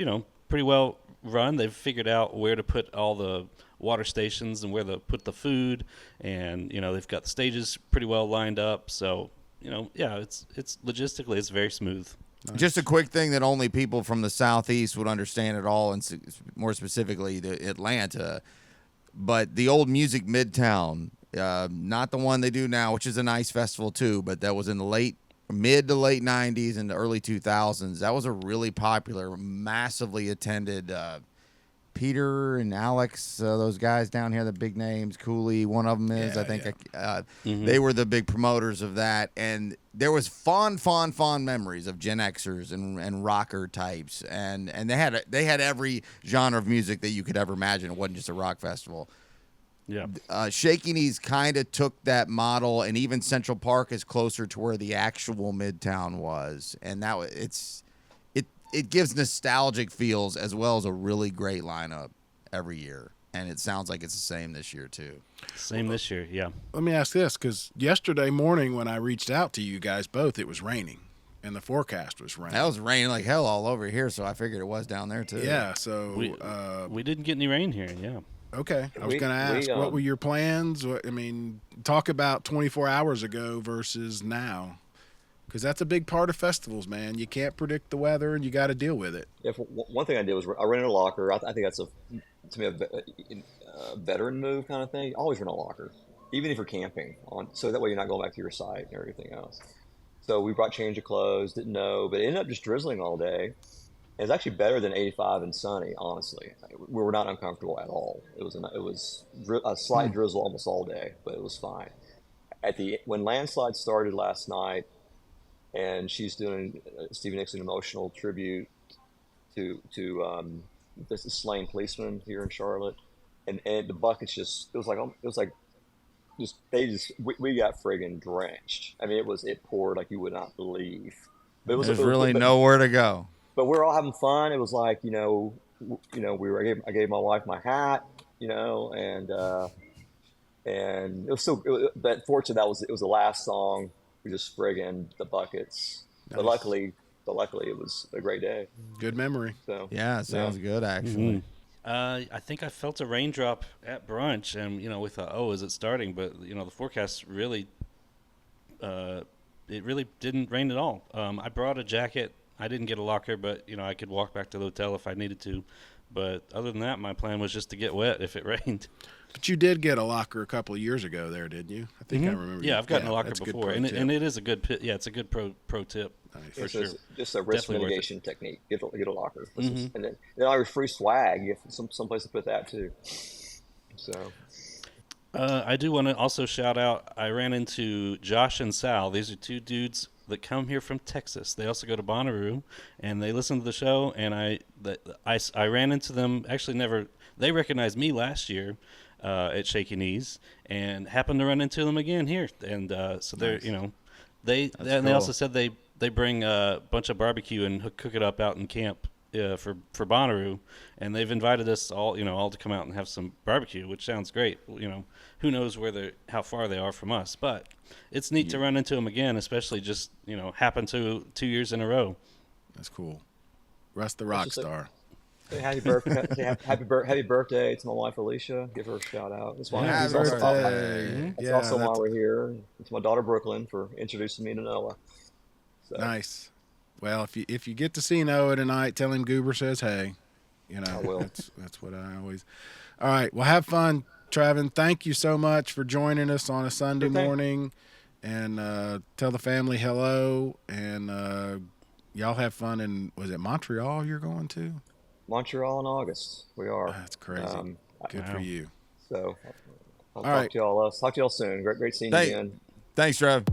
pretty well run. They've figured out where to put all the water stations and where to put the food, and they've got the stages pretty well lined up. So it's logistically it's very smooth. Nice. Just a quick thing that only people from the Southeast would understand at all, and more specifically Atlanta. But the old Music Midtown, not the one they do now, which is a nice festival too, but that was in the mid to late 90s and the early 2000s. That was a really popular, massively attended. Peter and Alex, those guys down here, the big names, Cooley, one of them is, they were the big promoters of that. And there was fond memories of Gen Xers and rocker types. And they had every genre of music that you could ever imagine. It wasn't just a rock festival. Yeah. Shaky Knees kind of took that model, and even Central Park is closer to where the actual Midtown was. And it gives nostalgic feels as well as a really great lineup every year. And it sounds like it's the same this year, too. Same this year, yeah. Let me ask this, because yesterday morning when I reached out to you guys both, it was raining, and the forecast was raining. That was raining like hell all over here, so I figured it was down there, too. Yeah, so... we didn't get any rain here, yeah. Okay, I was going to ask, what were your plans? Talk about 24 hours ago versus now. Because that's a big part of festivals, man. You can't predict the weather, and you got to deal with it. Yeah, one thing I did was I rented a locker. I think that's to me a veteran move kind of thing. Always rent a locker, even if you're camping so that way you're not going back to your site and everything else. So we brought change of clothes, didn't know, but it ended up just drizzling all day. It was actually better than 85 and sunny, honestly. We were not uncomfortable at all. A slight drizzle almost all day, but it was fine. When landslide started last night, and she's doing Stevie Nicks emotional tribute to this slain policeman here in Charlotte, and the buckets just we got friggin' drenched. I mean, it poured like you would not believe. But There's really nowhere to go. But we're all having fun. It was like, I gave my wife my hat, and it was but fortunately it was the last song. We just friggin' the buckets. Nice. But luckily it was a great day. Good memory. So Yeah, it sounds good actually. I think I felt a raindrop at brunch, and we thought, oh, is it starting? But the forecast really, it really didn't rain at all. I brought a jacket. I didn't get a locker, but I could walk back to the hotel if I needed to. But other than that, my plan was just to get wet if it rained. But you did get a locker a couple of years ago there, didn't you? I think I remember. Yeah, I've gotten a locker that's before, and it is a good it's a good pro tip. Nice. For sure. Just a risk Definitely mitigation technique. Get a locker, and then I have free swag. You have some place to put that too. So. I do want to also shout out. I ran into Josh and Sal. These are two dudes that come here from Texas. They also go to Bonnaroo, and they listen to the show. And I ran into them. Actually, never. They recognized me last year at Shaky Knees, and happened to run into them again here. And so they're they also said they bring a bunch of barbecue and cook it up out in camp for Bonnaroo, and they've invited us all to come out and have some barbecue, which sounds great. Who knows how far they are from us, but it's neat to run into them again, especially just happen to 2 years in a row. That's cool. Russ the rock star. Say happy birthday to my wife Alicia. Give her a shout out. That's why Happy birthday. That's also why we're here. It's my daughter Brooklyn for introducing me to Noah. So. Nice. Well, if you get to see Noah tonight, tell him Goober says hey. I will. That's what I always. All right. Well, have fun, Trevin. Thank you so much for joining us on a Sunday morning, and tell the family hello, and y'all have fun. And was it Montreal you're going to? Montreal in August. We are. That's crazy. Good for you. So I'll All right. to y'all. Talk to y'all soon. Great seeing you again. Thanks, Trev.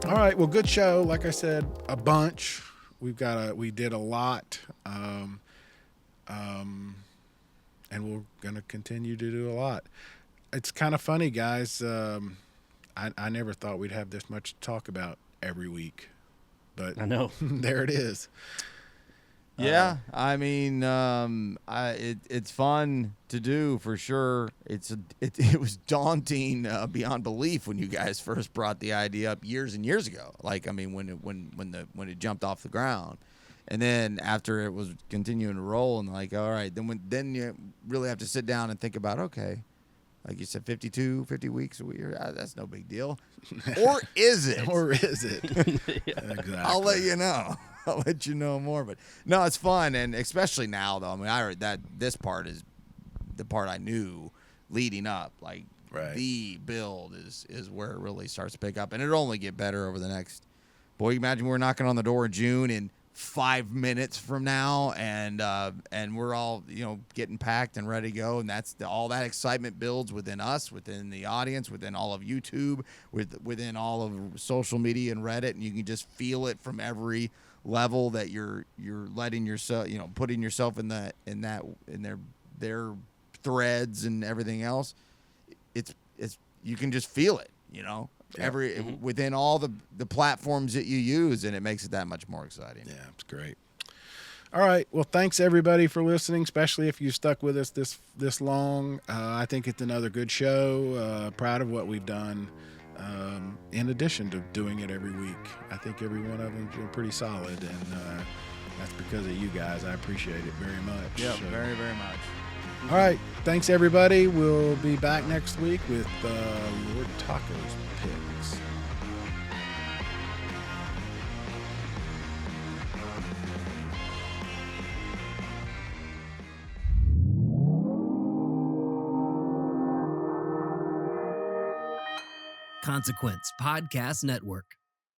All right. Well, good show. Like I said, a bunch. We did a lot, and we're gonna continue to do a lot. It's kind of funny, guys. I never thought we'd have this much to talk about every week, but I know. there it is. Yeah, I mean, it's fun to do for sure. It was daunting beyond belief when you guys first brought the idea up years and years ago. Like, I mean, when it jumped off the ground, and then after it was continuing to roll, and like, all right, then you really have to sit down and think about, okay, like you said, 50 weeks a year. That's no big deal, or is it? Or is it? Exactly. I'll let you know. I'll let you know more, but no, it's fun, and especially now though. I mean, I heard that this part is the part I knew leading up. Like the build is where it really starts to pick up, and it'll only get better over the next. Boy, you imagine we're knocking on the door in June in 5 minutes from now, and we're all getting packed and ready to go, and that's all that excitement builds within us, within the audience, within all of YouTube, within all of social media and Reddit, and you can just feel it from every level that you're letting yourself, putting yourself in their threads and everything else. It's you can just feel it, within all the platforms that you use, and it makes it that much more exciting. Yeah, it's great. All right. Well, thanks everybody for listening, especially if you stuck with us this long. I think it's another good show. Proud of what we've done. In addition to doing it every week, I think every one of them's been pretty solid, and that's because of you guys. I appreciate it very much. Yeah, very, very much. All right. Thanks, everybody. We'll be back next week with Lord Taco's picks. Consequence Podcast Network.